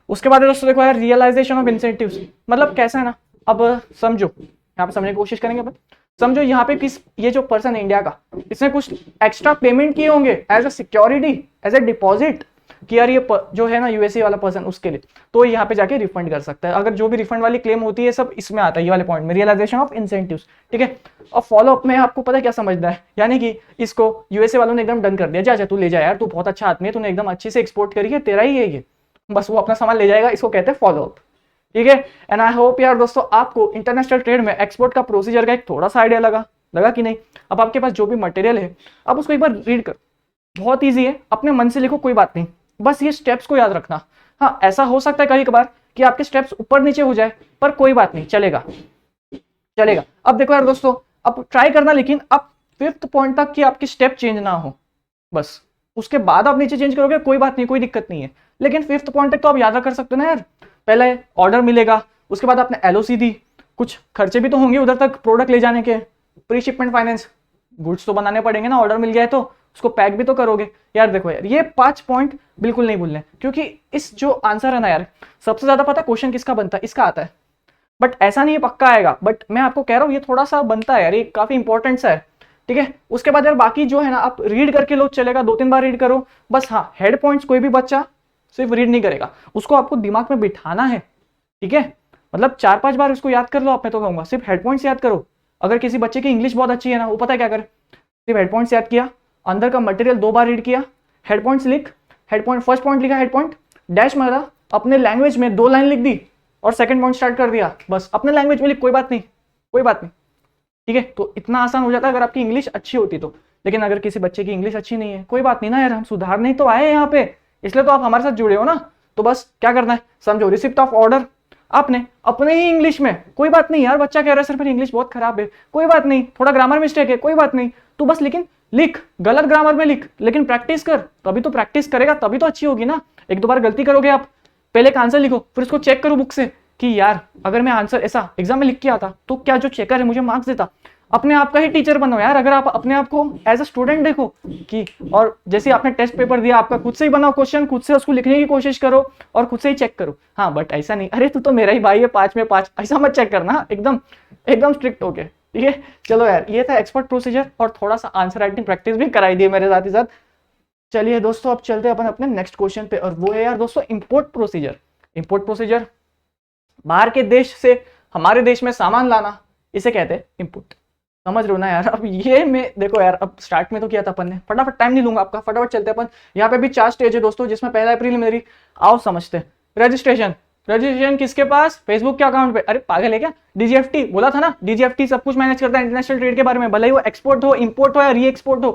उसके बाद दोस्तों देखो यार, रियलाइजेशन ऑफ इंसेंटिव्स। मतलब कैसा है ना, अब समझो, यहाँ पे समझने की कोशिश करेंगे अपन। समझो यहाँ पे ये जो पर्सन है इंडिया का, इसने कुछ एक्स्ट्रा पेमेंट किए होंगे as a security, as a deposit, कि यार ये जो है ना यूएसए वाला पर्सन, उसके लिए तो यहाँ पे जाके रिफंड कर सकता है। अगर जो भी रिफंड वाली क्लेम होती है सब इसमें आता है, ये वाले पॉइंट में, रियलाइजेशन ऑफ इंसेंटिव्स, ठीक है। और फॉलो अप में आपको पता है क्या समझना है, यानी कि इसको यूएसए वालों ने एकदम डन कर दिया, जा तू ले जा यार, तू बहुत अच्छा आदमी है, तूने एकदम अच्छे से एक्सपोर्ट करी है, तेरा ही है ये, बस वो अपना सामान ले जाएगा, इसको कहते हैं फॉलो अप, ठीक है। एंड आई होप यार दोस्तों आपको इंटरनेशनल ट्रेड में एक्सपोर्ट का प्रोसीजर का एक थोड़ा सा आइडिया लगा कि नहीं। अब आपके पास जो भी मटेरियल है आप उसको एक बार रीड कर, बहुत ईजी है, अपने मन से लिखो, कोई बात नहीं, बस ये स्टेप्स को याद रखना। हाँ ऐसा हो सकता है कभी कभार कि आपके स्टेप्स ऊपर नीचे हो जाए, पर कोई बात नहीं, चलेगा। अब देखो यार दोस्तों, अब ट्राई करना, लेकिन अब 5th पॉइंट तक कि आपकी स्टेप चेंज ना हो, बस उसके बाद आप नीचे चेंज करोगे कोई बात नहीं, कोई दिक्कत नहीं है, लेकिन 5th पॉइंट तक तो आप याद रख सकते हो ना यार। पहले ऑर्डर मिलेगा, उसके बाद आपने एलओसी दी, कुछ खर्चे भी तो होंगे उधर तक प्रोडक्ट ले जाने के, प्री शिपमेंट फाइनेंस, गुड्स तो बनाने पड़ेंगे ना, ऑर्डर मिल गया है तो उसको पैक भी तो करोगे। यार देखो यार, ये 5 पॉइंट बिल्कुल नहीं भूलने, क्योंकि इस जो आंसर है ना यार, सबसे ज्यादा पता क्वेश्चन किसका बनता है, इसका आता है, बट ऐसा नहीं है पक्का आएगा, बट मैं आपको कह रहा हूँ ये थोड़ा सा बनता है यार, ये काफी इंपॉर्टेंट सा है, ठीक है। उसके बाद यार बाकी जो है ना, आप रीड करके लो, चलेगा, 2-3 बार रीड करो बस। हाँ हेड पॉइंट्स कोई भी बच्चा सिर्फ रीड नहीं करेगा, उसको आपको दिमाग में बिठाना है, ठीक है। मतलब 4-5 बार उसको याद कर लो आप, मैं तो कहूंगा सिर्फ हेड पॉइंट्स याद करो। अगर किसी बच्चे की इंग्लिश बहुत अच्छी है ना, वो पता है क्या करे, सिर्फ हेड पॉइंट्स याद किया, अंदर का मटेरियल 2 बार रीड किया, हेड पॉइंट्स लिख, हेड पॉइंट फर्स्ट पॉइंट लिखा, हेड पॉइंट डैश मारा, अपने लैंग्वेज में 2 लाइन लिख दी और सेकंड पॉइंट स्टार्ट कर दिया, बस अपने लैंग्वेज में लिख, कोई बात नहीं, ठीक है। तो इतना आसान हो जाता है अगर आपकी इंग्लिश अच्छी होती तो। लेकिन अगर किसी बच्चे की इंग्लिश अच्छी नहीं है, कोई बात नहीं ना यार, हम सुधारने तो आए हैं यहाँ पे, इसलिए तो आप हमारे साथ जुड़े हो ना। तो बस क्या करना है, समझो, रिसिप्ट ऑफ ऑर्डर आपने अपने ही इंग्लिश में, कोई बात नहीं यार, बच्चा कह रहा है सर मेरी इंग्लिश बहुत खराब है, कोई बात नहीं, थोड़ा ग्रामर मिस्टेक है, कोई बात नहीं, तो बस लेकिन लिख, गलत ग्रामर में लिख, लेकिन प्रैक्टिस कर, तभी तो प्रैक्टिस करेगा तभी तो अच्छी होगी ना। एक दो बार गलती करोगे आप, पहले एक आंसर लिखो, फिर उसको चेक करो बुक से कि यार अगर मैं आंसर ऐसा एग्जाम में लिख के आता तो क्या जो चेकर है मुझे मार्क्स देता। अपने आप का ही टीचर बनो यार, अगर आप अपने आप को एज अ स्टूडेंट देखो कि, और जैसे आपने टेस्ट पेपर दिया आपका, खुद से ही बनाओ क्वेश्चन, खुद से उसको लिखने की कोशिश करो और खुद से ही चेक करो। हाँ बट ऐसा नहीं अरे तू तो मेरा ही भाई है 5 में 5, ऐसा मत चेक करना, एकदम एकदम स्ट्रिक्ट होके, ठीक है। चलो यार ये था एक्सपर्ट प्रोसीजर, और थोड़ा सा आंसर राइटिंग प्रैक्टिस भी कराई दी मेरे साथ ही साथ। चलिए दोस्तों अब चलते हैं अपन अपने नेक्स्ट क्वेश्चन पे, और वो है यार दोस्तों इंपोर्ट प्रोसीजर। इंपोर्ट प्रोसीजर, बाहर के देश से हमारे देश में सामान लाना, इसे कहते हैं इंपोर्ट। समझ रहे हो ना यार। अब ये मैं देखो यार, अब स्टार्ट में तो किया था अपन ने, फटाफट टाइम नहीं लूंगा आपका, फटाफट चलते अपन। यहाँ पे भी 4 स्टेज है दोस्तों, जिसमें पहला है प्रीलिमिनरी। आओ समझते हैं। रजिस्ट्रेशन, रजिस्ट्रेशन किसके पास? फेसबुक के अकाउंट पे। अरे पागल है क्या? डीजीएफटी बोला था ना, डीजीएफटी सब कुछ मैनेज करता है इंटरनेशनल ट्रेड के बारे में, भले ही वो एक्सपोर्ट हो, इंपोर्ट हो या री एक्सपोर्ट हो।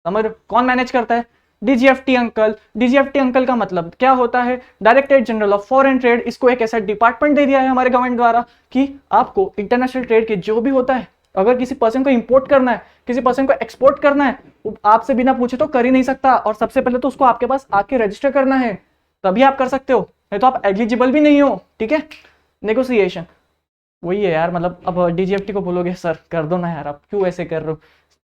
समझ रहे हो? कौन मैनेज करता है? DGFT uncle. डीजीएफटी अंकल का मतलब क्या होता है? Directorate general of foreign trade. इसको एक ऐसा डिपार्टमेंट दे दिया है हमारे गवर्नमेंट द्वारा कि आपको इंटरनेशनल ट्रेड के जो भी होता है, अगर किसी पर्सन को इंपोर्ट करना है, किसी पर्सन को एक्सपोर्ट करना है, आपसे बिना पूछे तो कर ही नहीं सकता, और सबसे पहले तो उसको आपके पास आके रजिस्टर करना है, तभी आप कर सकते हो, नहीं तो आप एलिजिबल भी नहीं हो, ठीक है। नेगोशिएशन वही है यार, मतलब अब डीजीएफटी को बोलोगे सर कर दो ना यार, आप क्यों ऐसे कर रहे हो?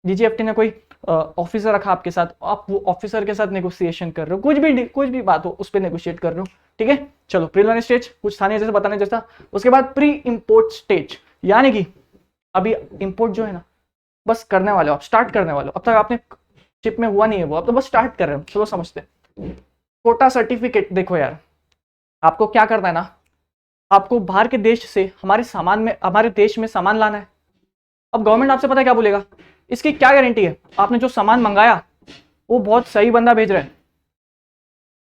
डीजीएफटी ने कोई ऑफिसर रखा आपके साथ, आप वो ऑफिसर के साथ नेगोशिएशन कर रहे हो, कुछ भी बात हो उस पर नेगोशिएट कर रहे हो, ठीक है। चलो प्रीलिमिनरी स्टेज कुछ था नहीं जैसे बताने जैसा। उसके बाद प्री इंपोर्ट स्टेज, यानी कि अभी इंपोर्ट जो है ना बस करने वाले हो आप, स्टार्ट करने वाले हो, अब तक आपने शिप में हुआ नहीं है वो, अब तो बस स्टार्ट कर रहे हो। चलो समझते हैं। कोटा सर्टिफिकेट, देखो यार आपको क्या करना है ना, आपको बाहर के देश से हमारे देश में सामान लाना है। अब गवर्नमेंट आपसे पता है क्या बोलेगा, इसकी क्या गारंटी है आपने जो सामान मंगाया वो बहुत सही बंदा भेज रहा है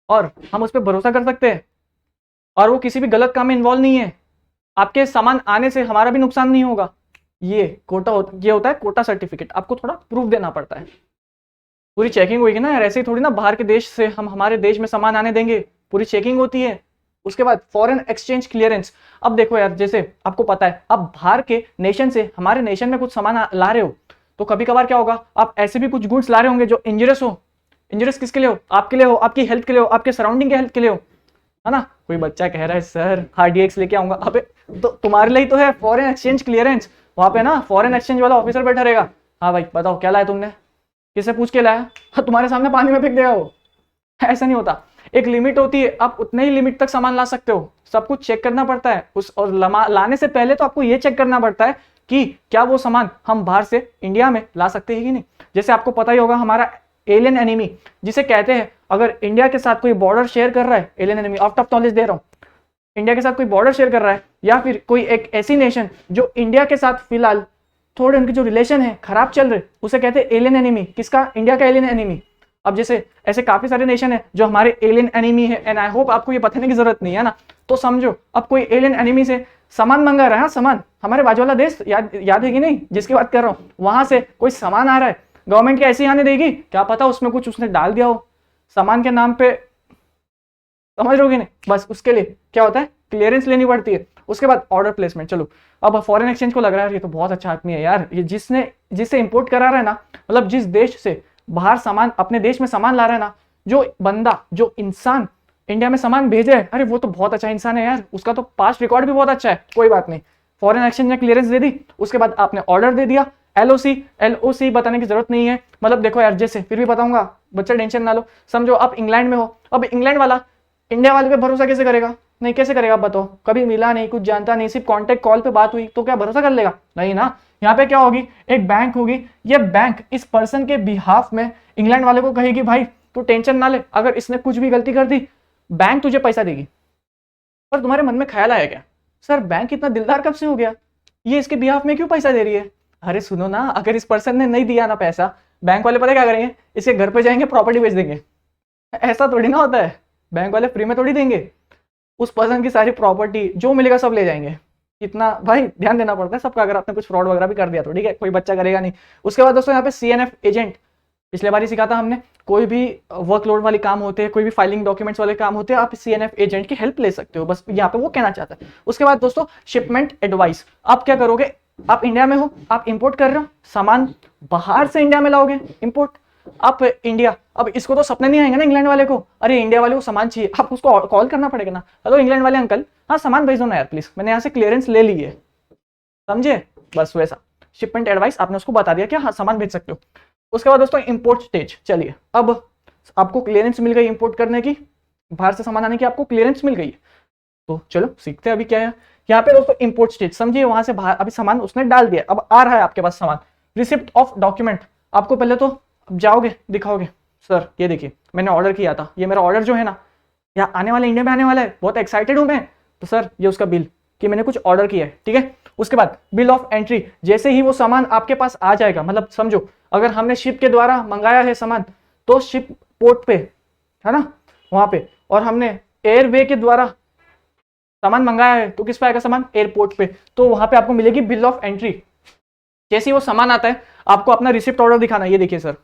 और हम उस पर भरोसा कर सकते हैं, और वो किसी भी गलत काम में इन्वॉल्व नहीं है, आपके सामान आने से हमारा भी नुकसान नहीं होगा। ये होता है कोटा सर्टिफिकेट। आपको थोड़ा प्रूफ देना पड़ता है, पूरी चेकिंग होगी ना यार, ऐसे ही थोड़ी ना बाहर के देश से हम हमारे देश में सामान आने देंगे, पूरी चेकिंग होती है। उसके बाद फॉरेन एक्सचेंज क्लियरेंस। अब देखो यार, जैसे आपको पता है अब बाहर के नेशन से हमारे नेशन में कुछ सामान ला रहे हो, तो कभी कभार क्या होगा, आप ऐसे भी कुछ गुड्स ला रहे होंगे जो इंजरियस हो। इंजरियस किसके लिए हो? आपके लिए हो, आपकी हेल्थ के लिए हो, आपके सराउंडिंग के हेल्थ के लिए हो, है ना। कोई बच्चा कह रहा है सर हार्डीएक्स लेके आऊंगा, अबे तो तुम्हारे लिए तो है फॉरेन एक्सचेंज क्लियरेंस, वहां पे ना फॉरेन एक्सचेंज वाला ऑफिसर बैठा रहेगा। हाँ भाई बताओ क्या लाया तुमने, किसे पूछ के लाया? हाँ, तुम्हारे सामने पानी में फेंक देगा वो। ऐसा नहीं होता, एक लिमिट होती है, आप उतने ही लिमिट तक सामान ला सकते हो, सब कुछ चेक करना पड़ता है उस, और लाने से पहले तो आपको ये चेक करना पड़ता है कि क्या वो सामान हम बाहर से इंडिया में ला सकते हैं कि नहीं। जैसे आपको पता ही होगा हमारा एलियन एनिमी जिसे कहते हैं, अगर इंडिया के साथ कोई बॉर्डर शेयर कर रहा है, alien enemy out of knowledge दे रहा हूँ, इंडिया के साथ कोई बॉर्डर शेयर कर रहा है, या फिर कोई एक ऐसी नेशन जो इंडिया के साथ फिलहाल थोड़े उनके जो रिलेशन है खराब चल रहे, उसे कहते हैं एलियन एनिमी। किसका? इंडिया का एलियन एनिमी। अब जैसे ऐसे काफी सारे नेशन है जो हमारे एलियन एनिमी है, एंड आई होप आपको ये बताने की जरूरत नहीं है ना। तो समझो अब कोई एलियन एनिमी से सामान मंगा रहा है, सामान हमारे बाजू वाला देश याद है कि नहीं जिसकी बात कर रहा हूँ, वहां से कोई सामान आ रहा है, गवर्नमेंट क्या ऐसे ही आने देगी? क्या पता उसमें कुछ उसने डाल दिया हो सामान के नाम पे, समझ रहे हो कि नहीं। बस उसके लिए क्या होता है, क्लियरेंस लेनी पड़ती है। उसके बाद ऑर्डर प्लेसमेंट। चलो अब फॉरेन एक्सचेंज को लग रहा है ये तो बहुत अच्छा आदमी है यार, ये जिससे इंपोर्ट करा रहा है ना, मतलब जिस देश से बाहर सामान अपने देश में सामान ला रहा है ना, जो बंदा जो इंसान इंडिया में सामान भेज रहा है, अरे वो तो बहुत अच्छा इंसान है यार, उसका तो पास्ट रिकॉर्ड भी बहुत अच्छा है। कोई बात नहीं, फॉरेन एक्सचेंज ने क्लियरेंस दे दी, उसके बाद आपने ऑर्डर दे दिया। एलओसी बताने की जरूरत नहीं है, मतलब देखो यार जैसे फिर भी बताऊंगा, बच्चा टेंशन ना लो। समझो आप इंग्लैंड में हो, अब इंग्लैंड वाला इंडिया वाले पे भरोसा कैसे करेगा? नहीं, कैसे करेगा बताओ? कभी मिला नहीं, कुछ जानता नहीं, सिर्फ कांटेक्ट कॉल पे बात हुई, तो क्या भरोसा कर लेगा? नहीं ना। यहाँ पे क्या होगी, एक बैंक होगी, ये बैंक इस पर्सन के बिहाफ में इंग्लैंड वाले को कहेगी भाई तू टेंशन ना ले, अगर इसने कुछ भी गलती कर दी बैंक तुझे पैसा देगी। पर तुम्हारे मन में ख्याल आया क्या, सर बैंक इतना दिलदार कब से हो गया, ये इसके बिहाफ में क्यों पैसा दे रही है? अरे सुनो ना, अगर इस पर्सन ने नहीं दिया ना पैसा, बैंक वाले पता क्या करेंगे, इसके घर पे जाएंगे, प्रॉपर्टी बेच देंगे। ऐसा थोड़ी ना होता है, बैंक वाले फ्री में थोड़ी देंगे, उस पर्सन की सारी प्रॉपर्टी जो मिलेगा सब ले जाएंगे। इतना भाई ध्यान देना पड़ता है सबका, अगर आपने कुछ फ्रॉड वगैरह भी कर दिया तो ठीक है, कोई बच्चा करेगा नहीं। उसके बाद दोस्तों यहाँ पे सीएनएफ एजेंट, पिछले बार ही सिखा था हमने, कोई भी वर्कलोड वाले काम होते हैं, कोई भी फाइलिंग डॉक्यूमेंट्स वाले काम होते हैं, आप सीएनएफ एजेंट की हेल्प ले सकते हो, बस यहाँ पे वो कहना चाहता है। उसके बाद दोस्तों शिपमेंट एडवाइस, आप क्या करोगे, आप इंडिया में हो, आप इंपोर्ट कर रहे हो सामान, बाहर से इंडिया में लाओगे इंपोर्ट, आप इंडिया, अब इसको तो सपने नहीं आएंगे ना इंग्लैंड वाले को, अरे इंडिया वाले को सामान चाहिए, आप उसको कॉल करना पड़ेगा ना, हेलो इंग्लैंड वाले अंकल, हाँ सामान भेज दो ना यार प्लीज, मैंने यहाँ से क्लियरेंस ले ली है, समझे, बस वैसा शिपमेंट एडवाइस आपने उसको बता दिया कि हाँ सामान भेज सकते हो। उसके बाद दोस्तों इंपोर्ट स्टेज, चलिए अब आपको क्लियरेंस मिल गई इंपोर्ट करने की, बाहर से सामान आने की आपको क्लियरेंस मिल गई है, तो चलो सीखते हैं अभी क्या है यहाँ पे दोस्तों इंपोर्ट स्टेज, समझिए वहां से बाहर अभी सामान उसने डाल दिया, अब आ रहा है आपके पास सामान, रिसिप्ट ऑफ डॉक्यूमेंट, आपको पहले तो जाओगे दिखाओगे, सर ये देखिए मैंने ऑर्डर किया था, ये मेरा ऑर्डर जो है ना यहाँ आने वाला, इंडिया में आने वाला है, बहुत एक्साइटेड हूं मैं, तो सर ये उसका बिल कि मैंने कुछ ऑर्डर किया है, ठीक है। उसके बाद बिल ऑफ एंट्री, जैसे ही वो सामान आपके पास आ जाएगा, मतलब समझो अगर हमने शिप के द्वारा मंगाया है सामान, तो शिप पोर्ट पे है ना वहां पे, और हमने एयरवे के द्वारा सामान मंगाया है, तो किस पे आएगा सामान, एयरपोर्ट पे, तो वहां पे आपको मिलेगी बिल ऑफ एंट्री। जैसे ही वो सामान आता है आपको अपना रिसिप्ट ऑर्डर दिखाना, ये देखिए सर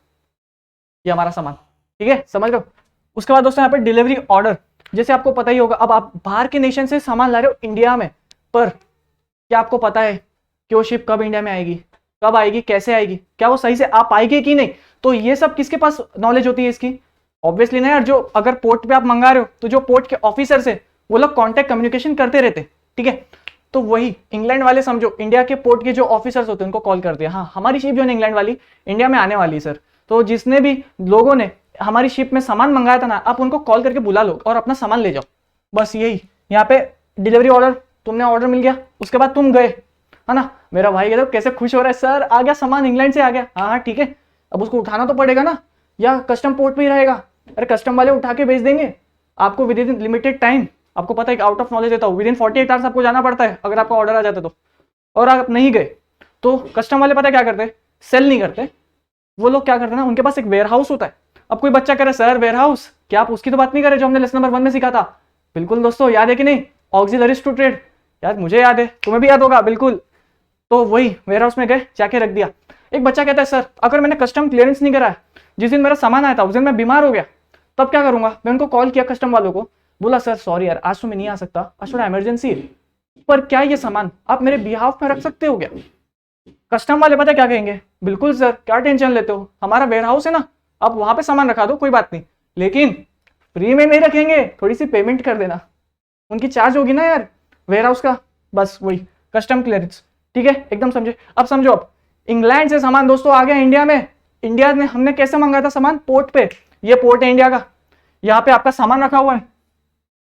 ये हमारा सामान, ठीक है, समझ लो। उसके बाद दोस्तों यहाँ पे डिलीवरी ऑर्डर, जैसे आपको पता ही होगा, अब आप बाहर के नेशन से सामान ला रहे हो इंडिया में, पर क्या आपको पता है कि वो शिप कब इंडिया में आएगी, कब आएगी, कैसे आएगी, क्या वो सही से आ पाएगी कि नहीं, तो ये सब किसके पास नॉलेज होती है इसकी, ऑब्वियसली ना यार, जो अगर पोर्ट पे आप मंगा रहे हो तो जो पोर्ट के ऑफिसर से वो लोग कांटेक्ट कम्युनिकेशन करते रहते, ठीक है, तो वही इंग्लैंड वाले समझो इंडिया के पोर्ट के जो ऑफिसर्स होते हैं उनको कॉल करते हैं, हाँ हमारी शिप जो है इंग्लैंड वाली इंडिया में आने वाली है सर, तो जिसने भी लोगों ने हमारी शिप में सामान मंगाया था ना, आप उनको कॉल करके बुला लो और अपना सामान ले जाओ, बस यही। यहाँ पे डिलीवरी ऑर्डर, तुमने ऑर्डर मिल गया, उसके बाद तुम गए, है ना, मेरा भाई कहता कैसे खुश हो रहा है, सर आ गया सामान इंग्लैंड से आ गया, हाँ हाँ ठीक है, अब उसको उठाना तो पड़ेगा ना, या कस्टम पोर्ट पे ही रहेगा, अरे कस्टम वाले उठा के भेज देंगे आपको विद इन लिमिटेड टाइम, आपको पता है आउट ऑफ नॉलेज देता हूँ, विद इन 48 आवर्स आपको जाना पड़ता है अगर आपका ऑर्डर आ जाता है तो, और आप नहीं गए तो कस्टम वाले पता है क्या करते हैं, सेल नहीं करते, वो लोग क्या करते हैं ना, उनके पास एक वेयर हाउस होता है। अब कोई बच्चा करे सर वेयर हाउस, क्या आप उसकी तो बात नहीं करे जो हमने लेसन नंबर 1 में सीखा था, बिल्कुल दोस्तों याद है कि नहीं, ऑक्सिलरीज टू ट्रेड, यार मुझे याद है तुम्हें भी याद होगा बिल्कुल, तो वही वेयर हाउस में गए जाके रख दिया। एक बच्चा कहता है सर अगर मैंने कस्टम क्लियरेंस नहीं कराया, जिस दिन मेरा सामान आया था उस दिन मैं बीमार हो गया, तब क्या करूंगा, मैं उनको कॉल किया कस्टम वालों को, बोला सर सॉरी यार आज तो मैं नहीं आ सकता, आज थोड़ा इमरजेंसी है, पर क्या ये सामान आप मेरे बिहाफ में रख सकते हो क्या, कस्टम वाले पता क्या कहेंगे, बिल्कुल सर क्या टेंशन लेते हो, हमारा वेयर हाउस है ना, आप वहां पे सामान रखा दो कोई बात नहीं, लेकिन फ्री में नहीं रखेंगे, थोड़ी सी पेमेंट कर देना, उनकी चार्ज होगी ना यार वेयर हाउस का, बस वही कस्टम क्लियरेंस, ठीक है एकदम समझे। अब समझो अब इंग्लैंड से सामान दोस्तों आ गया इंडिया में, इंडिया में हमने कैसे मंगाया था सामान, पोर्ट पे, ये पोर्ट है इंडिया का, यहाँ पे आपका सामान रखा हुआ है,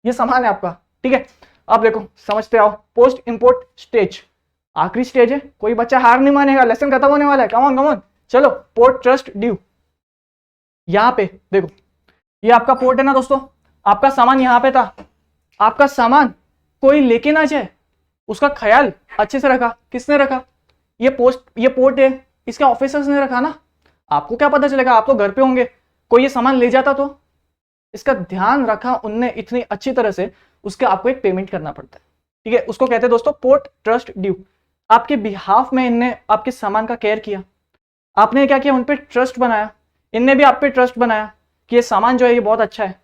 ये सामान है आपका, ठीक है। अब देखो समझते आओ, पोस्ट इंपोर्ट स्टेज, आखिरी स्टेज है, कोई बच्चा हार नहीं मानेगा, लेसन खत्म होने वाला है, कम ऑन कम ऑन, चलो पोर्ट ट्रस्ट ड्यू, यहाँ पे देखो ये आपका पोर्ट है ना दोस्तों, आपका सामान यहाँ पे था, आपका सामान कोई लेके ना जाए उसका ख्याल अच्छे से रखा, किसने रखा, ये पोर्ट है, इसके ऑफिसर्स ने रखा ना, आपको क्या पता चलेगा, आप तो घर पे होंगे, कोई ये सामान ले जाता तो, इसका ध्यान रखा उनने इतनी अच्छी तरह से, उसके आपको एक पेमेंट करना पड़ता है, ठीक है, उसको कहते हैं दोस्तों पोर्ट ट्रस्ट ड्यू, आपके बिहाफ में इनने आपके सामान का केयर किया, आपने क्या किया, उन पे ट्रस्ट बनाया, इनने भी आप पे ट्रस्ट बनाया कि ये सामान जो है ये बहुत अच्छा है,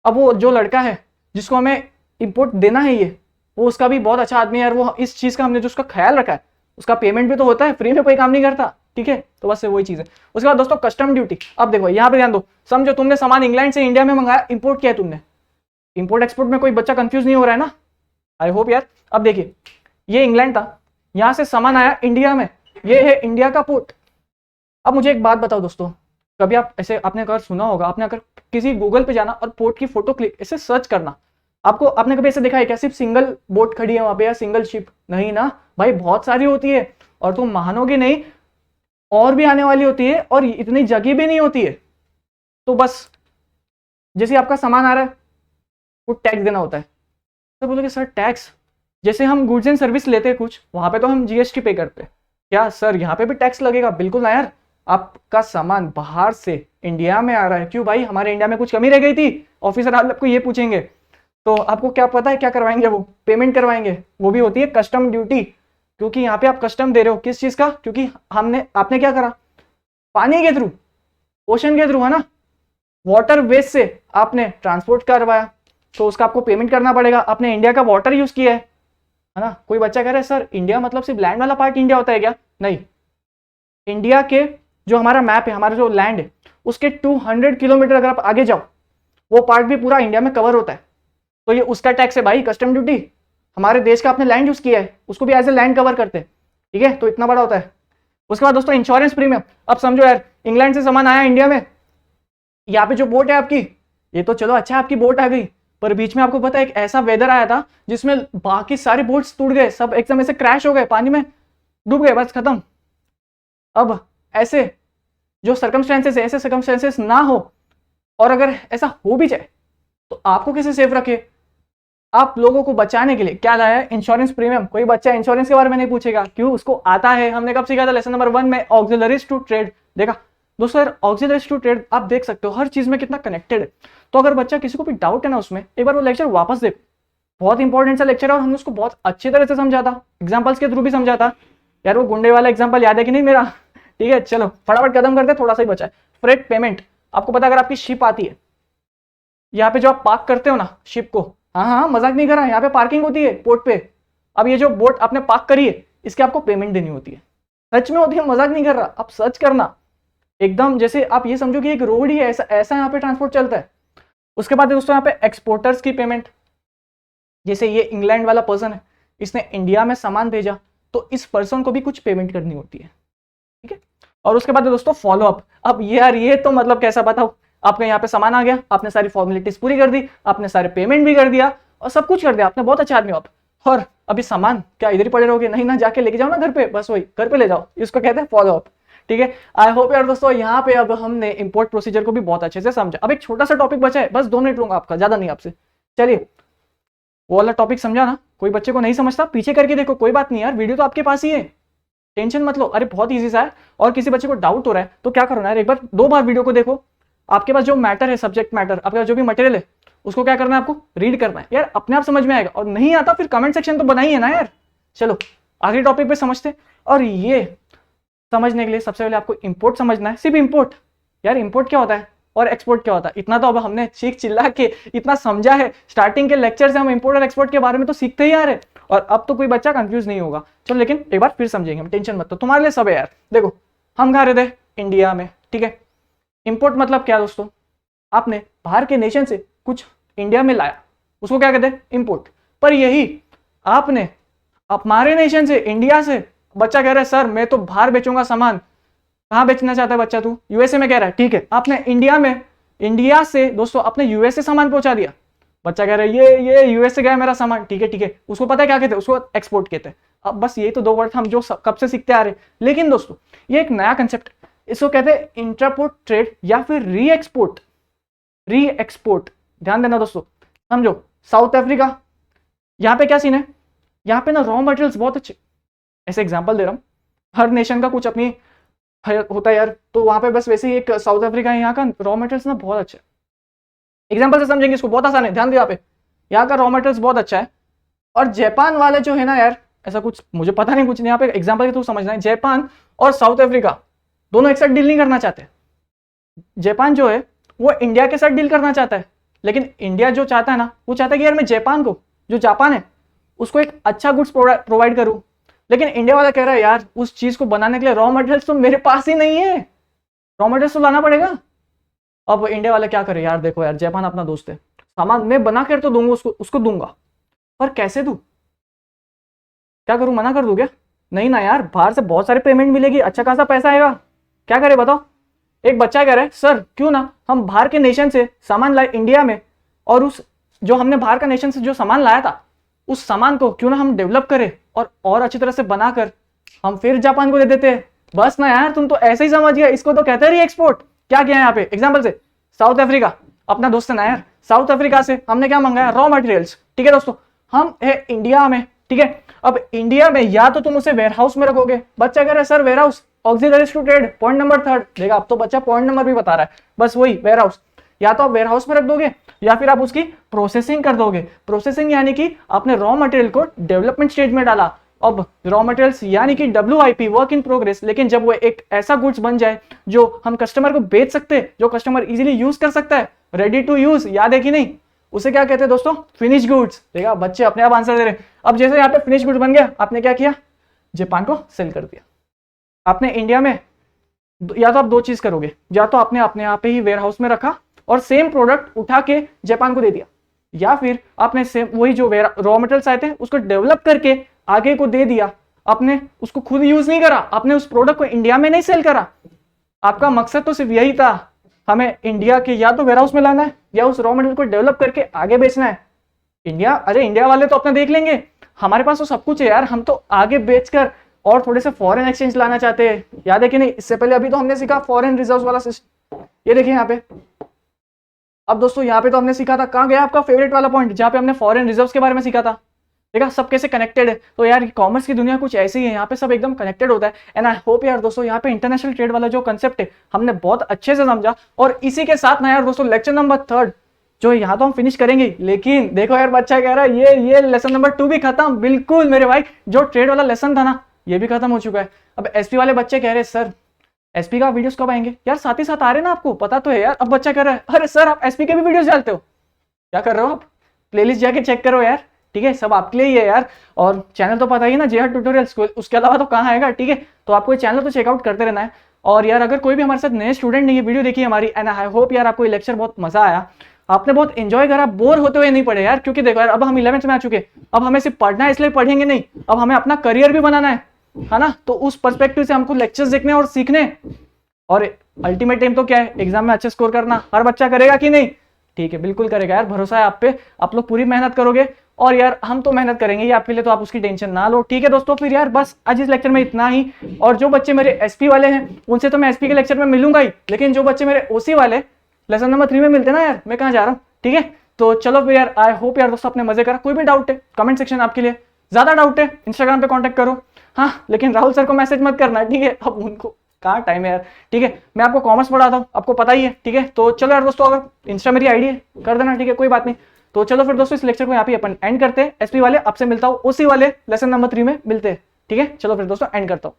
अब वो जो लड़का है जिसको हमें इंपोर्ट देना है ये, वो उसका भी बहुत अच्छा आदमी है यार, वो इस चीज का हमने जो उसका ख्याल रखा है, उसका पेमेंट भी तो होता है, फ्री में कोई काम नहीं करता, ठीक है, तो बस वही चीज है। उसके बाद दोस्तों कस्टम ड्यूटी, अब देखो यहाँ पे ध्यान दो, समझो तुमने सामान इंग्लैंड से इंडिया में मंगाया, इंपोर्ट किया तुमने, इंपोर्ट एक्सपोर्ट में कोई बच्चा कंफ्यूज नहीं हो रहा है ना, आई होप यार। अब देखिए ये इंग्लैंड था, यहाँ से सामान आया इंडिया में, ये है इंडिया का पोर्ट। अब मुझे एक बात बताओ दोस्तों, कभी आप ऐसे आपने अगर सुना होगा, आपने अगर किसी गूगल पे जाना और पोर्ट की फोटो क्लिक ऐसे सर्च करना, आपको आपने कभी ऐसे देखा है क्या सिर्फ सिंगल बोट खड़ी है वहां पे या सिंगल शिप, नहीं ना भाई, बहुत सारी होती है, और तुम मानोगे नहीं और भी आने वाली होती है, और इतनी जगह भी नहीं होती है, तो बस जैसे आपका सामान आ रहा है वो टैक्स देना होता है, तो बोलोगे सर टैक्स, जैसे हम गुड्स एंड सर्विस लेते हैं कुछ, वहां पे तो हम जीएसटी पे करते हैं, क्या सर यहाँ पे भी टैक्स लगेगा, बिल्कुल ना यार, आपका सामान बाहर से इंडिया में आ रहा है, क्यों भाई हमारे इंडिया में कुछ कमी रह गई थी, ऑफिसर आपको ये पूछेंगे, तो आपको क्या पता है क्या करवाएंगे, वो पेमेंट करवाएंगे, वो भी होती है कस्टम ड्यूटी, क्योंकि यहाँ पे आप कस्टम दे रहे हो किस चीज का, क्योंकि आपने क्या करा, पानी के थ्रू, ओशन के थ्रू, है ना, वाटर वेज से आपने ट्रांसपोर्ट करवाया, तो उसका आपको पेमेंट करना पड़ेगा, आपने इंडिया का वाटर यूज किया है है ना। कोई बच्चा कह रहा है सर इंडिया मतलब सिर्फ लैंड वाला पार्ट इंडिया होता है क्या? नहीं, इंडिया के जो हमारा मैप है, हमारा जो लैंड है, उसके 200 किलोमीटर अगर आप आगे जाओ, वो पार्ट भी पूरा इंडिया में कवर होता है। तो ये उसका टैक्स है भाई, कस्टम ड्यूटी। हमारे देश का आपने लैंड यूज किया है, उसको भी एज ए लैंड कवर करते हैं, ठीक है, तो इतना बड़ा होता है। उसके बाद दोस्तों इंश्योरेंस प्रीमियम। अब समझो यार, इंग्लैंड से सामान आया इंडिया में, यहाँ पे जो बोट है आपकी, ये तो चलो अच्छा आपकी बोट आ गई, पर बीच में आपको पता है एक ऐसा वेदर आया था जिसमें बाकी सारे बोट्स टूट गए, सब एकदम ऐसे क्रैश हो गए, पानी में डूब गए, बस खत्म। अब ऐसे जो सर्कमस्टेंसेस है, ऐसे सर्कमस्टेंसेस ना हो, और अगर ऐसा हो भी जाए तो आपको कैसे सेफ रखे? आप लोगों को बचाने के लिए क्या लाया है? Insurance premium. कोई बच्चा इंश्योरेंस के बारे में नहीं पूछेगा, क्यों? उसको आता है। हमने कब सीखा था? लेसन नंबर 1 में, ऑक्सिलरीज टू ट्रेड। देखा दोस्तों यार, ऑक्सिलरीज टू ट्रेड आप देख सकते हो हर चीज में कितना कनेक्टेड है। तो अगर बच्चा किसी को भी डाउट है ना उसमें, एक बार वो लेक्चर वापस देखो, बहुत इंपॉर्टेंट सा लेक्चर है और हमने उसको बहुत अच्छी तरह से समझा था, एग्जाम्पल्स के थ्रू भी समझा था। यार वो गुंडे वाला एग्जाम्पल याद है कि नहीं मेरा? ठीक है, चलो फटाफट कदम करते, थोड़ा सा ही बचा है। Freight payment. आपको पता है अगर आपकी शिप आती है, यहाँ पे जो आप पार्क करते हो ना शिप को, हाँ हाँ मजाक नहीं कर रहा, यहाँ पे पार्किंग होती है पोर्ट पे। अब ये जो बोट आपने पार्क करी है, इसके आपको पेमेंट देनी होती है, सच में होती है, मजाक नहीं कर रहा, आप सर्च करना। एकदम जैसे आप ये समझो कि एक रोड ही है, ऐसा ऐसा यहाँ पे ट्रांसपोर्ट चलता है। उसके बाद दोस्तों यहाँ पे एक्सपोर्टर्स की पेमेंट। जैसे ये इंग्लैंड वाला पर्सन है, इसने इंडिया में सामान भेजा, तो इस पर्सन को भी कुछ पेमेंट करनी होती है, ठीक है। और उसके बाद दोस्तों फॉलो अप। अब यार ये तो मतलब कैसा बताओ, आपका यहाँ पे सामान आ गया, आपने सारी फॉर्मेलिटीज पूरी कर दी, आपने सारे पेमेंट भी कर दिया और सब कुछ कर दिया, आपने बहुत अच्छा आदमी हो आप, और अभी सामान क्या इधर ही पड़े रहोगे? नहीं ना, जाके लेके जाओ ना घर पे, बस वही घर पे ले जाओ, इसको कहते हैं फॉलो अप, ठीक है। आई होप यार दोस्तों यहाँ पे अब हमने इंपोर्ट प्रोसीजर को भी बहुत अच्छे से समझा। अब एक छोटा सा टॉपिक बचा है, बस 2 मिनट लूंगा आपका, ज्यादा नहीं आपसे। चलिए, वो वाला टॉपिक समझा ना? कोई बच्चे को नहीं समझता पीछे करके देखो, कोई बात नहीं यार, वीडियो तो आपके पास ही है, टेंशन मत लो। अरे बहुत ईजी सा है, और किसी बच्चे को डाउट हो रहा है तो क्या करो ना यार, एक बार 2 बार वीडियो को देखो। आपके पास जो मैटर है, सब्जेक्ट मैटर, आपके पास जो भी मटेरियल है, उसको क्या करना है, आपको रीड करना है यार, अपने आप समझ में आएगा। और नहीं आता फिर कमेंट सेक्शन तो बनाइए ना यार। चलो आखिरी टॉपिक पे समझते, और ये समझने के लिए सबसे पहले आपको इंपोर्ट समझना है, सिर्फ इंपोर्ट। यार इंपोर्ट क्या होता है और एक्सपोर्ट क्या होता है, इतना तो अब हमने चीख चिल्ला के इतना समझा है, स्टार्टिंग के लेक्चर से हम इंपोर्ट और एक्सपोर्ट के बारे में तो सीखते ही आ रहे, और अब तो कोई बच्चा कंफ्यूज नहीं होगा। चलो लेकिन एक बार फिर समझेंगे हम, टेंशन मत, तो तुम्हारे लिए सब है यार। देखो हम कहाँ रहे थे? इंडिया में, ठीक है। इंपोर्ट मतलब क्या दोस्तों? आपने बाहर के नेशन से कुछ इंडिया में लाया, उसको क्या कहते हैं? इंपोर्ट। पर यही आपने हमारे नेशन से, इंडिया से, बच्चा कह रहा है सर मैं तो बाहर बेचूंगा सामान, कहाँ बेचना चाहता है बच्चा? तू यूएसए में कह रहा है, ठीक है। आपने इंडिया से दोस्तों आपने यूएसए सामान पहुंचा दिया, बच्चा कह रहा है ये यूएसए गया मेरा सामान, ठीक है ठीक है, उसको पता है क्या कहते हैं? उसको एक्सपोर्ट कहते हैं। अब बस यही तो 2 वर्ड हम जो कब से सीखते आ रहे, लेकिन दोस्तों ये एक नया कंसेप्ट, इसको कहते हैं इंट्रापोर्ट ट्रेड या फिर री एक्सपोर्ट। ध्यान देना दोस्तों, समझो साउथ अफ्रीका, यहाँ पे क्या सीन है, यहाँ पे ना रॉ मटेरियल्स बहुत अच्छे, ऐसे एग्जांपल दे रहा हूँ, हर नेशन का कुछ अपनी होता है यार, तो वहां पे बस वैसे ही एक साउथ अफ्रीका है, यहाँ का रॉ मटेरियल्स ना बहुत अच्छा है। एग्जांपल से समझेंगे इसको, बहुत आसान है, ध्यान दिया पे, यहाँ का रॉ मटेरियल्स बहुत अच्छा है। और जापान वाले जो है ना यार, ऐसा कुछ मुझे पता नहीं, कुछ नहीं, यहाँ पे एग्जांपल के थ्रू समझना है, जापान और साउथ अफ्रीका दोनों एक साथ डील नहीं करना चाहते। जापान जो है वो इंडिया के साथ डील करना चाहता है, लेकिन इंडिया जो चाहता है ना, वो चाहता है कि यार मैं जापान को, जो जापान है उसको एक अच्छा गुड्स प्रोवाइड करूं, लेकिन इंडिया वाला कह रहा है यार उस चीज को बनाने के लिए रॉ मटेरियल्स तो मेरे पास ही नहीं है, रॉ मटेरियल्स तो लाना पड़ेगा। अब इंडिया वाला क्या करे यार, देखो यार जापान अपना दोस्त है, सामान मैं बना कर तो दूंगा उसको दूंगा, पर कैसे दूं, क्या करूं, मना कर दूं क्या? नहीं ना यार, बाहर से बहुत सारे पेमेंट मिलेगी, अच्छा खासा पैसा आएगा, क्या करे बताओ? एक बच्चा कह रहा है सर क्यों ना हम बाहर के नेशन से सामान लाए इंडिया में, और उस जो हमने बाहर का नेशन से जो सामान लाया था, उस सामान को क्यों ना हम डेवलप करें और अच्छी तरह से बनाकर हम फिर जापान को दे देते हैं। बस ना यार, तुम तो ऐसे ही समझ गया, इसको तो कहते हैं री एक्सपोर्ट। क्या किया यहाँ पे एग्जाम्पल से, साउथ अफ्रीका अपना दोस्त है ना यार, साउथ अफ्रीका से हमने क्या मंगाया? रॉ मटेरियल्स, ठीक है दोस्तों। हम है इंडिया में, ठीक है। अब इंडिया में या तो तुम उसे वेयर हाउस में रखोगे, बच्चा कह रहा है sir warehouse, auxiliaries to trade, point number 3 देखा, अब तो बच्चा पॉइंट नंबर भी बता रहा है, बस वही वेयर हाउस, या तो आप वेयर हाउस में रख दोगे या फिर आप उसकी प्रोसेसिंग कर दोगे। प्रोसेसिंग यानी कि आपने रॉ मटेरियल को डेवलपमेंट स्टेज में डाला। अब रॉ मटेरियल्स यानी कि WIP, वर्क इन प्रोग्रेस, लेकिन जब वो एक ऐसा गुड्स बन जाए जो हम कस्टमर को बेच सकते हैं, जो कस्टमर इजीली यूज कर सकता है, रेडी टू यूज, याद है कि नहीं, उसे क्या कहते हैं दोस्तों? Finish goods. देखा बच्चे अपने आप आंसर दे रहे हैं। अब जैसे यहाँ पे फिनिश गुड बन गया, आपने क्या किया, जापान को सेल कर दिया। आपने इंडिया में या तो आप दो चीज करोगे, या तो आपने अपने यहाँ पे ही वेयर हाउस में रखा और सेम प्रोडक्ट उठा के जापान को दे दिया, या फिर आपने सेम वही जो रॉ मटेरियल्स आए थे उसको डेवलप करके आगे को दे दिया। आपने उसको खुद यूज नहीं करा, आपने उस प्रोडक्ट को इंडिया में नहीं सेल करा। आपका मकसद तो सिर्फ यही था, हमें इंडिया के या तो वेयर हाउस में लाना है या उस रॉ मटेरियल को डेवलप करके आगे बेचना है। इंडिया, अरे इंडिया वाले तो अपना देख लेंगे, हमारे पास तो सब कुछ है यार, हम तो आगे बेचकर और थोड़े से फॉरेन एक्सचेंज लाना चाहते हैं। याद है कि नहीं, इससे पहले अभी तो हमने सीखा फॉरेन रिजर्व वाला सिस्टम, ये देखिए यहाँ पे। अब दोस्तों यहाँ पे तो हमने सीखा था, कहाँ गया आपका फेवरेट वाला पॉइंट, जहाँ पे हमने फॉरेन रिजर्व्स के बारे में सीखा था। देखा सब कैसे कनेक्टेड है। तो यार कॉमर्स की दुनिया कुछ ऐसी है, यहाँ पे सब एकदम कनेक्टेड होता है। एंड आई होप यार दोस्तों यहाँ पे इंटरनेशनल ट्रेड वाला जो कंसेप्ट है हमने बहुत अच्छे से समझा। और इसी के साथ ना यार दोस्तों लेक्चर नंबर 3 जो यहाँ तो हम फिनिश करेंगे, लेकिन देखो यार बच्चा कह रहा है ये लेसन नंबर 2 भी खत्म। बिल्कुल मेरे भाई, जो ट्रेड वाला लेसन था ना ये भी खत्म हो चुका है। अब एसपी वाले बच्चे कह रहे हैं सर एसपी का वीडियोस कब आएंगे, यार साथ ही साथ आ रहे ना, आपको पता तो है यार। अब बच्चा कह रहा है अरे सर आप एसपी के भी वीडियोस डालते हो, क्या कर रहे हो आप, प्लेलिस्ट जाके चेक करो यार, ठीक है, सब आपके लिए ही है यार। और चैनल तो पता ही ना जेआर ट्यूटोरियल्स, उसके अलावा तो कहाँ आएगा, ठीक है। तो आपको ये चैनल तो चेकआउट करते रहना है। और यार अगर कोई भी हमारे साथ नए स्टूडेंट ने ये वीडियो देखी हमारी, एंड आई होप यार आपको ये लेक्चर बहुत मजा आया, आपने बहुत एंजॉय करा, बोर होते हुए नहीं पढ़े यार। क्योंकि देखो यार अब हम 11th में आ चुके, अब हमें सिर्फ पढ़ना है इसलिए पढ़ेंगे नहीं, अब हमें अपना करियर भी बनाना है ना। तो उस पर्सपेक्टिव से हमको लेक्चर्स देखने और सीखने, और अल्टीमेट एम तो क्या है, एग्जाम में अच्छे स्कोर करना। हर बच्चा करेगा कि नहीं, ठीक है बिल्कुल करेगा यार, भरोसा है आप पे, आप लोग पूरी मेहनत करोगे। और यार हम तो मेहनत करेंगे ही आपके लिए, तो आप उसकी टेंशन ना लो, ठीक है दोस्तों। फिर यार बस आज इस लेक्चर में इतना ही। और जो बच्चे मेरे एसपी वाले हैं उनसे तो मैं एसपी के लेक्चर में मिलूंगा ही, लेकिन जो बच्चे मेरे ओसी वाले लेसन नंबर 3 में मिलते ना यार, मैं कहाँ जा रहा हूँ, ठीक है। तो चलो फिर यार, आई होप यार दोस्तों आपने मजे करा। कोई भी डाउट है कमेंट सेक्शन आपके लिए, ज्यादा डाउट है इंस्टाग्राम पे कॉन्टेक्ट करो, हाँ, लेकिन राहुल सर को मैसेज मत करना, ठीक है, अब उनको कहाँ टाइम है यार, ठीक है। मैं आपको कॉमर्स पढ़ाता हूँ, आपको पता ही है, ठीक है। तो चलो यार दोस्तों, अगर इंस्टा मेरी आईडी है कर देना, ठीक है, कोई बात नहीं। तो चलो फिर दोस्तों इस लेक्चर को यहाँ पे अपन एंड करते हैं। एसपी वाले आपसे मिलता हूँ, ओसी वाले लेसन नंबर 3 में मिलते हैं, ठीक है। चलो फिर दोस्तों एंड करता हूँ।